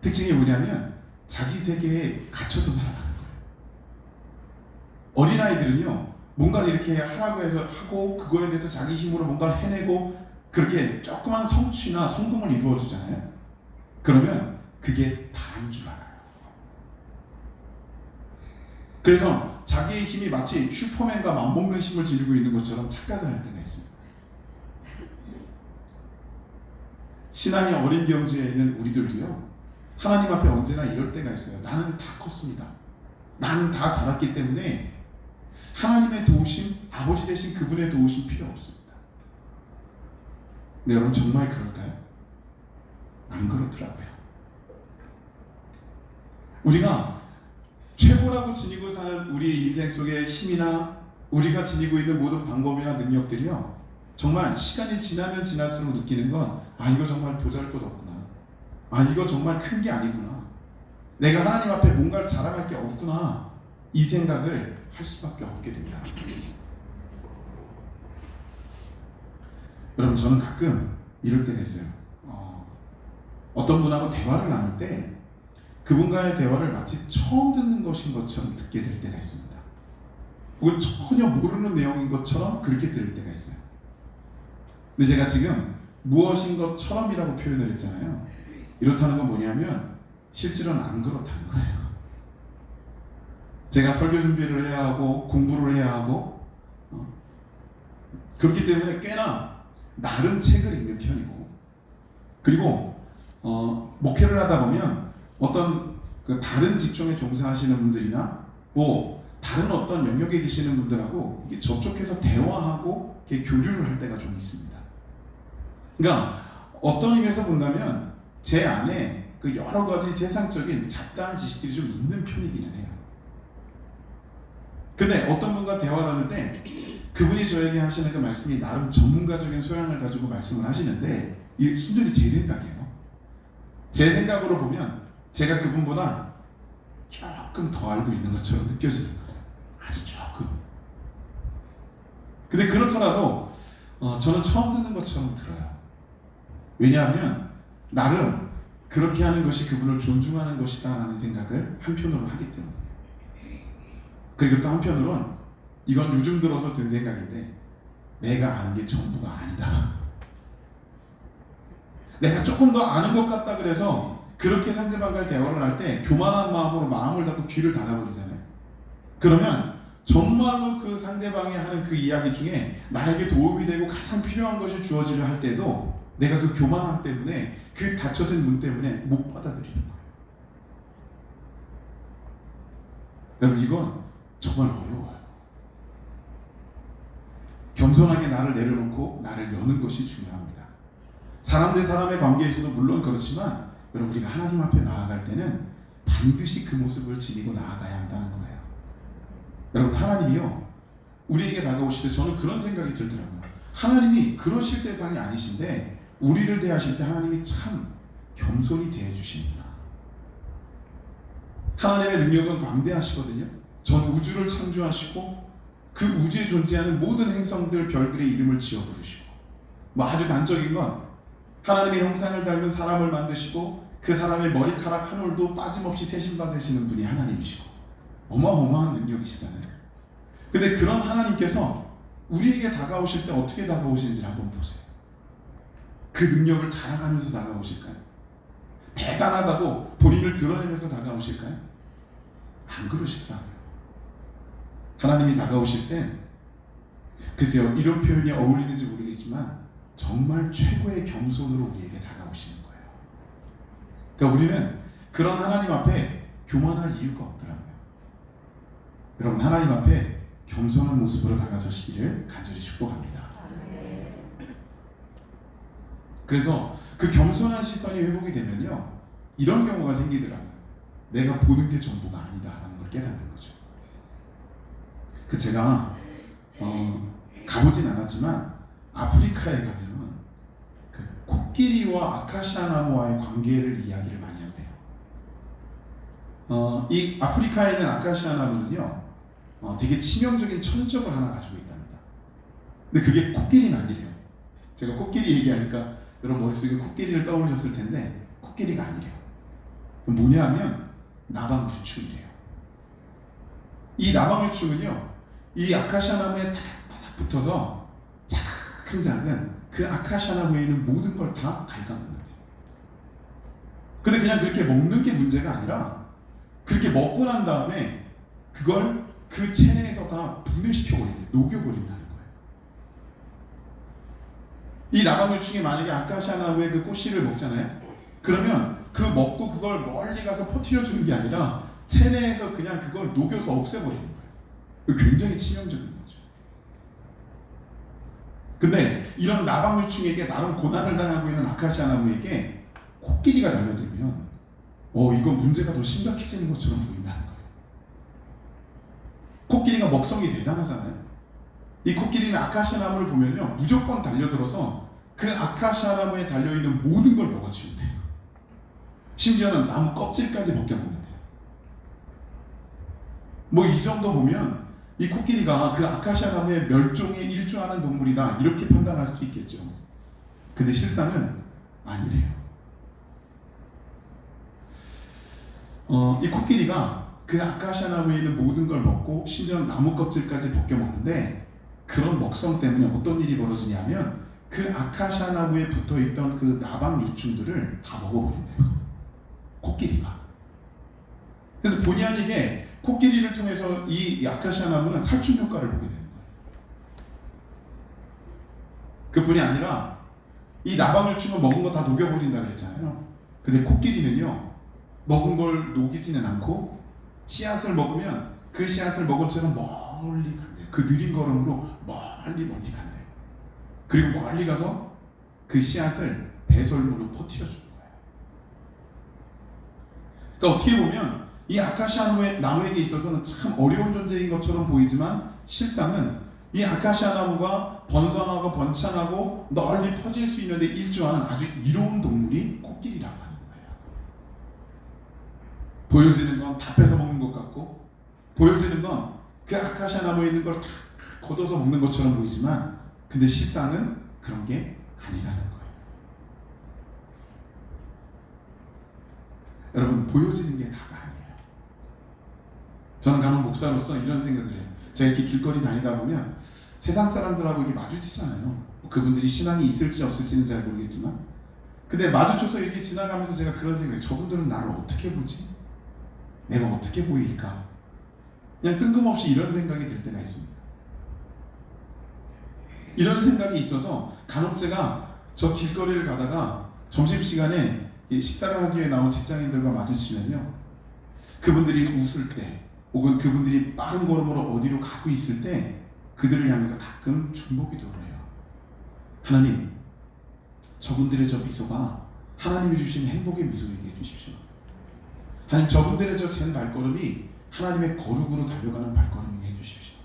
특징이 뭐냐면 자기 세계에 갇혀서 살아가는 거예요. 어린아이들은요, 뭔가를 이렇게 하라고 해서 하고 그거에 대해서 자기 힘으로 뭔가를 해내고 그렇게 조그만 성취나 성공을 이루어 주잖아요. 그러면 그게 다인 줄 알아요. 그래서 자기의 힘이 마치 슈퍼맨과 맞먹는 힘을 지니고 있는 것처럼 착각을 할 때가 있습니다. 신앙의 어린 경지에 있는 우리들도요, 하나님 앞에 언제나 이럴 때가 있어요. 나는 다 컸습니다. 나는 다 자랐기 때문에 하나님의 도우심, 아버지 되신 그분의 도우심 필요 없습니다. 근데 여러분, 정말 그럴까요? 안 그렇더라고요. 우리가 최고의 목표라고 지니고 사는 우리 인생 속의 힘이나 우리가 지니고 있는 모든 방법이나 능력들이요, 정말 시간이 지나면 지날수록 느끼는 건, 아, 이거 정말 보잘것없구나, 아, 이거 정말 큰 게 아니구나, 내가 하나님 앞에 뭔가를 자랑할 게 없구나, 이 생각을 할 수밖에 없게 된다. 여러분, 저는 가끔 이럴 때가 있어요. 어떤 분하고 대화를 나눌 때 그분과의 대화를 마치 처음 듣는 것인 것처럼 듣게 될 때가 있습니다. 혹은 전혀 모르는 내용인 것처럼 그렇게 들을 때가 있어요. 근데 제가 지금 무엇인 것처럼이라고 표현을 했잖아요. 이렇다는 건 뭐냐면 실제로는 안 그렇다는 거예요. 제가 설교 준비를 해야 하고 공부를 해야 하고 그렇기 때문에 꽤나 나름 책을 읽는 편이고, 그리고 목회를 하다 보면 어떤 그 다른 직종에 종사하시는 분들이나 뭐 다른 어떤 영역에 계시는 분들하고 이렇게 접촉해서 대화하고 이렇게 교류를 할 때가 좀 있습니다. 그러니까 어떤 의미에서 본다면 제 안에 그 여러 가지 세상적인 잡다한 지식들이 좀 있는 편이기는 해요. 근데 어떤 분과 대화 나눌 때 그분이 저에게 하시는 그 말씀이 나름 전문가적인 소양을 가지고 말씀을 하시는데, 이게 순전히 제 생각이에요. 제 생각으로 보면 제가 그분보다 조금 더 알고 있는 것처럼 느껴지는 거죠. 아주 조금. 근데 그렇더라도 저는 처음 듣는 것처럼 들어요. 왜냐하면 나름 그렇게 하는 것이 그분을 존중하는 것이다 라는 생각을 한편으로는 하기 때문에. 그리고 또 한편으로는 이건 요즘 들어서 든 생각인데, 내가 아는 게 전부가 아니다. 내가 조금 더 아는 것 같다 그래서 그렇게 상대방과 대화를 할 때 교만한 마음으로 마음을 닫고 귀를 닫아버리잖아요. 그러면 정말로 그 상대방이 하는 그 이야기 중에 나에게 도움이 되고 가장 필요한 것이 주어지려 할 때도 내가 그 교만함 때문에, 그 닫혀진 문 때문에 못 받아들이는 거예요. 여러분, 이건 정말 어려워요. 겸손하게 나를 내려놓고 나를 여는 것이 중요합니다. 사람 대 사람의 관계에서도 물론 그렇지만, 여러분, 우리가 하나님 앞에 나아갈 때는 반드시 그 모습을 지니고 나아가야 한다는 거예요. 여러분, 하나님이요, 우리에게 다가오실 때 저는 그런 생각이 들더라고요. 하나님이 그러실 대상이 아니신데 우리를 대하실 때 하나님이 참 겸손히 대해주시는구나. 하나님의 능력은 광대하시거든요. 전 우주를 창조하시고 그 우주에 존재하는 모든 행성들, 별들의 이름을 지어 부르시고, 뭐 아주 단적인 건 하나님의 형상을 닮은 사람을 만드시고 그 사람의 머리카락 한 올도 빠짐없이 세심받으시는 분이 하나님이시고, 어마어마한 능력이시잖아요. 근데 그런 하나님께서 우리에게 다가오실 때 어떻게 다가오시는지 한번 보세요. 그 능력을 자랑하면서 다가오실까요? 대단하다고 본인을 드러내면서 다가오실까요? 안 그러시더라고요. 하나님이 다가오실 땐 글쎄요, 이런 표현이 어울리는지 모르겠지만 정말 최고의 겸손으로 우리에게 다가오시는 거예요. 그러니까 우리는 그런 하나님 앞에 교만할 이유가 없더라고요. 여러분, 하나님 앞에 겸손한 모습으로 다가서시기를 간절히 축복합니다. 그래서 그 겸손한 시선이 회복이 되면요, 이런 경우가 생기더라고요. 내가 보는 게 전부가 아니다라는 걸 깨닫는 거죠. 그 제가 가보진 않았지만 아프리카에 가면 그 코끼리와 아카시아 나무와의 관계를 이야기를 많이 한대요. 이 아프리카에 있는 아카시아 나무는요, 되게 치명적인 천적을 하나 가지고 있답니다. 근데 그게 코끼리는 아니래요. 제가 코끼리 얘기하니까 여러분 머릿속에 코끼리를 떠오르셨을 텐데 코끼리가 아니래요. 뭐냐면 나방유충이래요. 이 나방유충은요, 이 아카시아 나무에 타닥타닥 붙어서 작은 그 아카시아 나무에 있는 모든 걸 다 갉아먹는데요. 근데 그냥 그렇게 먹는 게 문제가 아니라 그렇게 먹고 난 다음에 그걸 그 체내에서 다 분해시켜버린대요. 녹여버린다는 거예요. 이 나방유충이 만약에 아카시아 나무의 그 꽃씨를 먹잖아요. 그러면 그 먹고 그걸 멀리 가서 퍼뜨려주는 게 아니라 체내에서 그냥 그걸 녹여서 없애버리는 거예요. 굉장히 치명적인 거죠. 근데 이런 나방유충에게 나름 고난을 당하고 있는 아카시아 나무에게 코끼리가 달려들면 이건 문제가 더 심각해지는 것처럼 보인다는 거예요. 먹성이 대단하잖아요. 이 코끼리는 아카시아 나무를 보면요, 무조건 달려들어서 그 아카시아 나무에 달려있는 모든 걸 먹어치운대요. 심지어는 나무 껍질까지 벗겨먹는데요. 뭐 이 정도 보면 이 코끼리가 그 아카시아 나무의 멸종에 일조하는 동물이다, 이렇게 판단할 수도 있겠죠. 근데 실상은 아니래요. 이 코끼리가 그 아카시아 나무에 있는 모든 걸 먹고 심지어 나무 껍질까지 벗겨 먹는데, 그런 먹성 때문에 어떤 일이 벌어지냐면 그 아카시아 나무에 붙어있던 그 나방 유충들을 다 먹어버린대요, 코끼리가. 그래서 본의 아니게 코끼리를 통해서 이 아카시아 나무는 살충 효과를 보게 되는 거예요. 그뿐이 아니라 이 나방 유충을 먹은 거 다 녹여버린다 그랬잖아요. 근데 코끼리는요, 먹은 걸 녹이지는 않고 씨앗을 먹으면 그 씨앗을 먹은 채로 멀리 간대요. 그 느린 걸음으로 멀리 간대요. 그리고 멀리 가서 그 씨앗을 배설물로 퍼뜨려 주는 거예요. 그러니까 어떻게 보면 이 아카시아 나무에게 있어서는 참 어려운 존재인 것처럼 보이지만, 실상은 이 아카시아 나무가 번성하고 번창하고 널리 퍼질 수 있는 데 일조하는 아주 이로운 동물이 코끼리라고 하는 거예요. 보여지는 건 다 뺏어 먹는 것 같고, 보여지는 건 그 아카시아 나무에 있는 걸 다 걷어서 먹는 것처럼 보이지만, 근데 실상은 그런 게 아니라는 거예요. 여러분, 보여지는 게 다가 아니에요. 저는 간혹 목사로서 이런 생각을 해요. 제가 이렇게 길거리 다니다 보면 세상 사람들하고 이렇게 마주치잖아요. 그분들이 신앙이 있을지 없을지는 잘 모르겠지만, 근데 마주쳐서 이렇게 지나가면서 제가 그런 생각을 해요. 저분들은 나를 어떻게 보지? 내가 어떻게 보일까? 그냥 뜬금없이 이런 생각이 들 때가 있습니다. 이런 생각이 있어서 간혹 제가 저 길거리를 가다가 점심시간에 식사를 하기 위해 나온 직장인들과 마주치면요, 그분들이 웃을 때 혹은 그분들이 빠른 걸음으로 어디로 가고 있을 때 그들을 향해서 가끔 중보기도를 해요. 하나님, 저분들의 저 미소가 하나님이 주신 행복의 미소이게 해주십시오. 하나님, 저분들의 저 제 발걸음이 하나님의 거룩으로 달려가는 발걸음이게 해주십시오.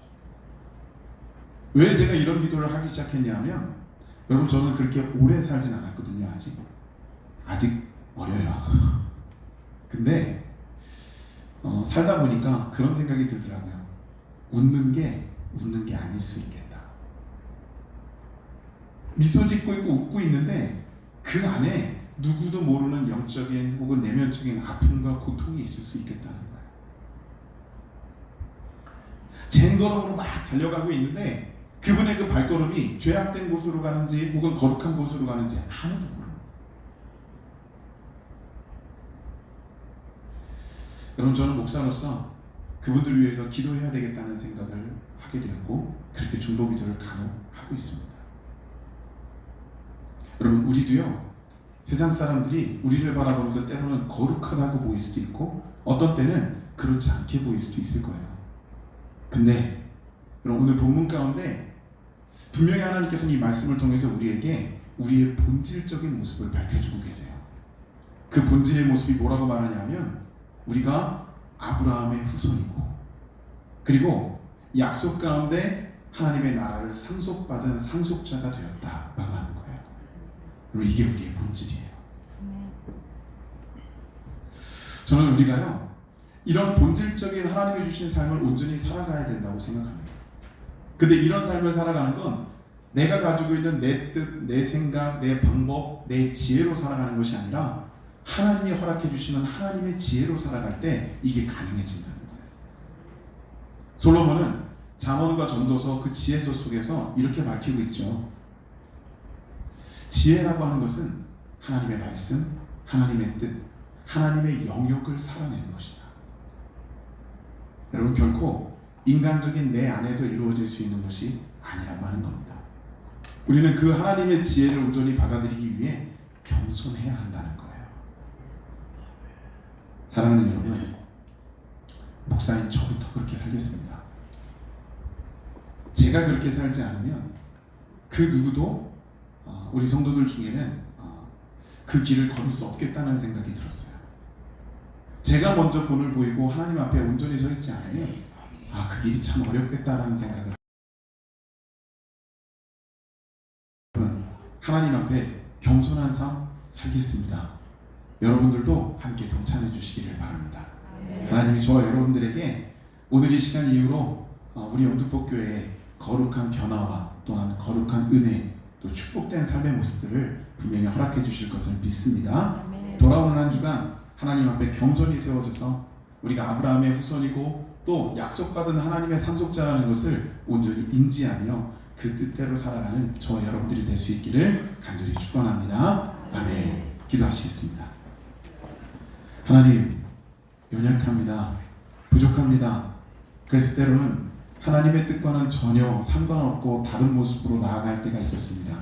왜 제가 이런 기도를 하기 시작했냐면, 여러분, 저는 그렇게 오래 살진 않았거든요. 아직 어려요. 근데 살다 보니까 그런 생각이 들더라고요. 웃는 게 아닐 수 있겠다. 미소 짓고 있고 웃고 있는데 그 안에 누구도 모르는 영적인 혹은 내면적인 아픔과 고통이 있을 수 있겠다는 거예요. 젠걸음으로 막 달려가고 있는데 그분의 그 발걸음이 죄악된 곳으로 가는지 혹은 거룩한 곳으로 가는지 아무도 모릅니다. 여러분, 저는 목사로서 그분들을 위해서 기도해야 되겠다는 생각을 하게 되었고, 그렇게 중보기도를 간혹 하고 있습니다. 여러분, 우리도요, 세상 사람들이 우리를 바라보면서 때로는 거룩하다고 보일 수도 있고 어떤 때는 그렇지 않게 보일 수도 있을 거예요. 근데 여러분, 오늘 본문 가운데 분명히 하나님께서는 이 말씀을 통해서 우리에게 우리의 본질적인 모습을 밝혀주고 계세요. 그 본질의 모습이 뭐라고 말하냐면, 우리가 아브라함의 후손이고, 그리고 약속 가운데 하나님의 나라를 상속받은 상속자가 되었다라고 하는 거예요. 그리고 이게 우리의 본질이에요. 저는 우리가요, 이런 본질적인 하나님이 주신 삶을 온전히 살아가야 된다고 생각합니다. 근데 이런 삶을 살아가는 건 내가 가지고 있는 내 뜻, 내 생각, 내 방법, 내 지혜로 살아가는 것이 아니라 하나님이 허락해 주시는 하나님의 지혜로 살아갈 때 이게 가능해진다는 거예요. 솔로몬은 잠언과 전도서 그 지혜서 속에서 이렇게 밝히고 있죠. 지혜라고 하는 것은 하나님의 말씀, 하나님의 뜻, 하나님의 영역을 살아내는 것이다. 여러분, 결코 인간적인 내 안에서 이루어질 수 있는 것이 아니라고 하는 겁니다. 우리는 그 하나님의 지혜를 온전히 받아들이기 위해 겸손해야 한다는 거예요. 사랑하는 여러분, 목사인 저부터 그렇게 살겠습니다. 제가 그렇게 살지 않으면 그 누구도 우리 성도들 중에는 그 길을 걸을 수 없겠다는 생각이 들었어요. 제가 먼저 본을 보이고 하나님 앞에 온전히 서 있지 않으면 그 길이 참 어렵겠다라는 생각을 하나님 앞에 겸손한 삶 살겠습니다. 여러분들도 함께 동참해 주시기를 바랍니다. 하나님이 저와 여러분들에게 오늘 이 시간 이후로 우리 영등포교회의 거룩한 변화와 또한 거룩한 은혜 또 축복된 삶의 모습들을 분명히 허락해 주실 것을 믿습니다. 돌아오는 한 주간 하나님 앞에 겸손히 세워져서 우리가 아브라함의 후손이고 또 약속받은 하나님의 상속자라는 것을 온전히 인지하며 그 뜻대로 살아가는 저와 여러분들이 될 수 있기를 간절히 축원합니다. 아멘. 기도하시겠습니다. 하나님, 연약합니다. 부족합니다. 그래서 때로는 하나님의 뜻과는 전혀 상관없고 다른 모습으로 나아갈 때가 있었습니다.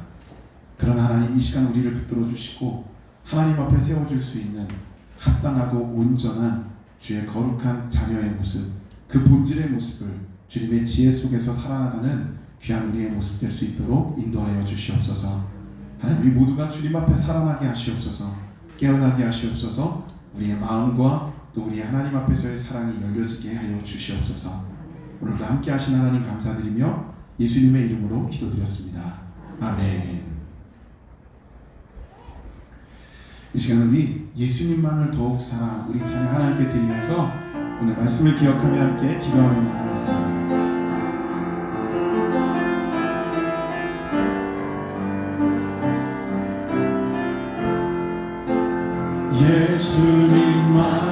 그러나 하나님, 이 시간 우리를 붙들어 주시고 하나님 앞에 세워줄 수 있는 합당하고 온전한 주의 거룩한 자녀의 모습, 그 본질의 모습을 주님의 지혜 속에서 살아나가는 귀한 우리의 모습 될 수 있도록 인도하여 주시옵소서. 하나님, 우리 모두가 주님 앞에 살아나게 하시옵소서. 깨어나게 하시옵소서. 우리의 마음과 또 우리 하나님 앞에서의 사랑이 열려지게 하여 주시옵소서. 오늘도 함께 하신 하나님 감사드리며 예수님의 이름으로 기도드렸습니다. 아멘. 이 시간은 우리 예수님만을 더욱 사랑 우리 찬양 하나님께 드리면서 오늘 말씀을 기억하며 함께 기도하며 나가겠습니다.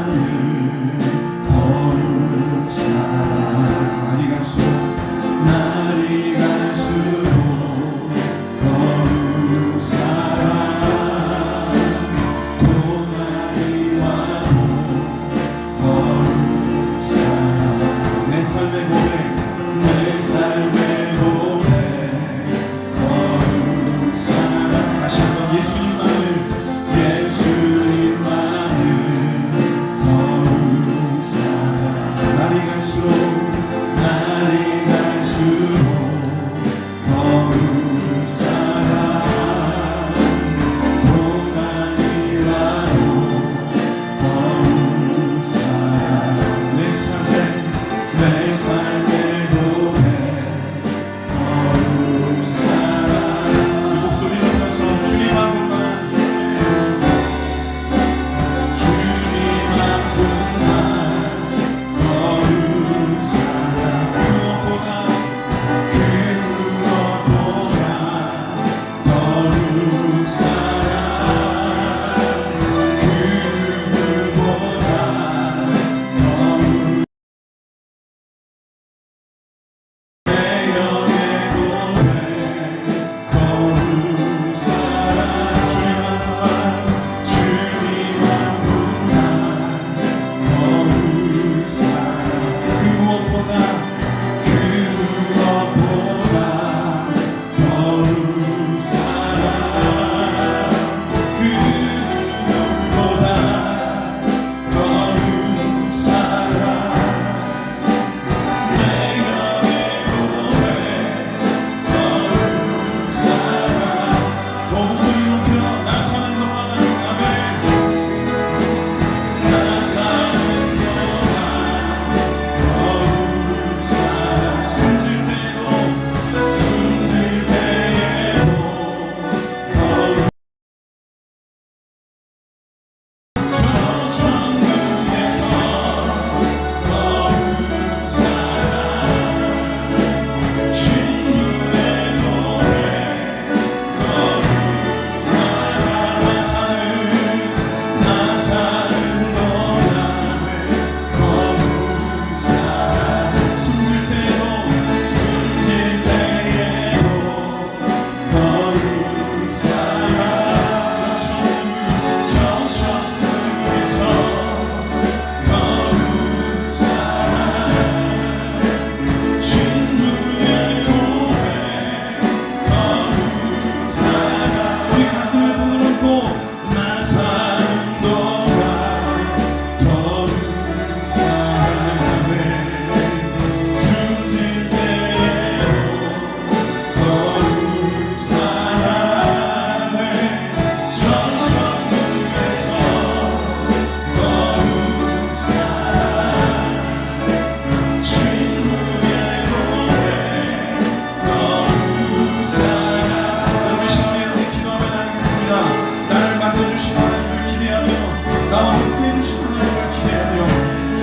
예수님만을 더욱 사랑 날이 갈수록 더욱 사랑 고난이 와도 더욱 사랑 내 삶의 고백 더욱 사랑 다시 한번 예수님만을 더욱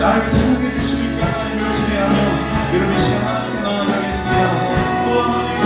나를 사랑해 주시니까 하나님을 기대하며 여러분 이 시간 하나님께 나아가겠습니다. 오 하나님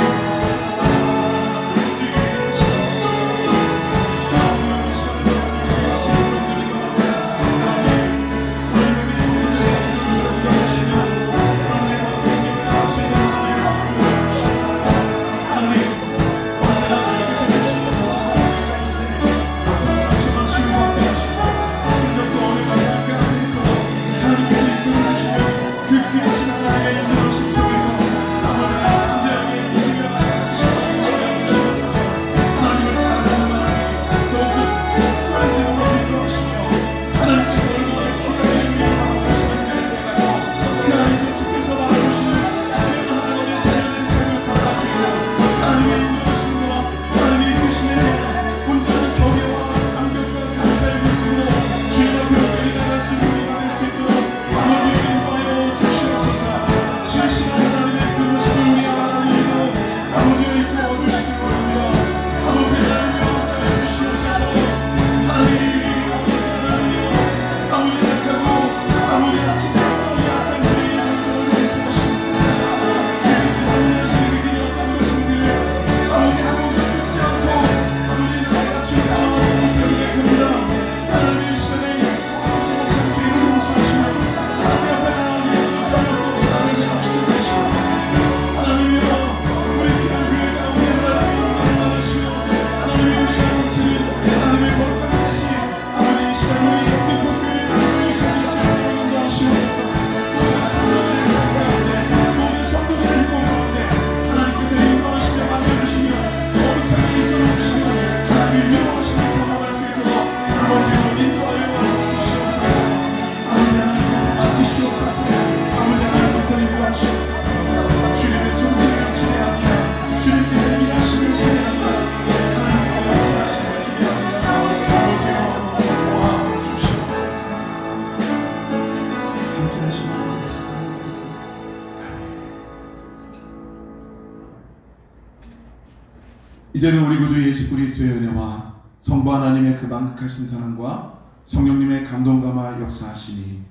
이제는 우리 구주 예수 그리스도의 은혜와 성부 하나님의 그 만극하신 사랑과 성령님의 감동감화 역사하시니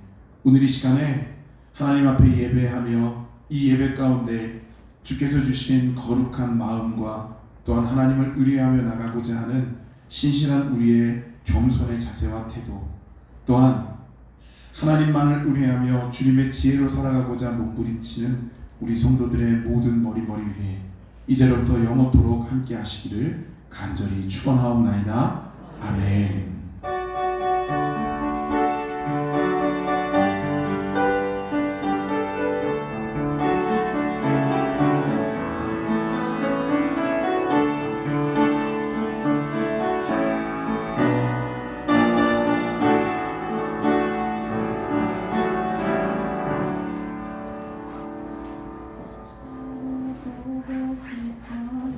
오늘 이 시간에 하나님 앞에 예배하며 이 예배 가운데 주께서 주신 거룩한 마음과 또한 하나님을 의뢰하며 나가고자 하는 신실한 우리의 겸손의 자세와 태도, 또한 하나님만을 의뢰하며 주님의 지혜로 살아가고자 몸부림치는 우리 성도들의 모든 머리 위에 이제로부터 영원토록 함께 하시기를 간절히 축원하옵나이다. 아멘. 보고 싶어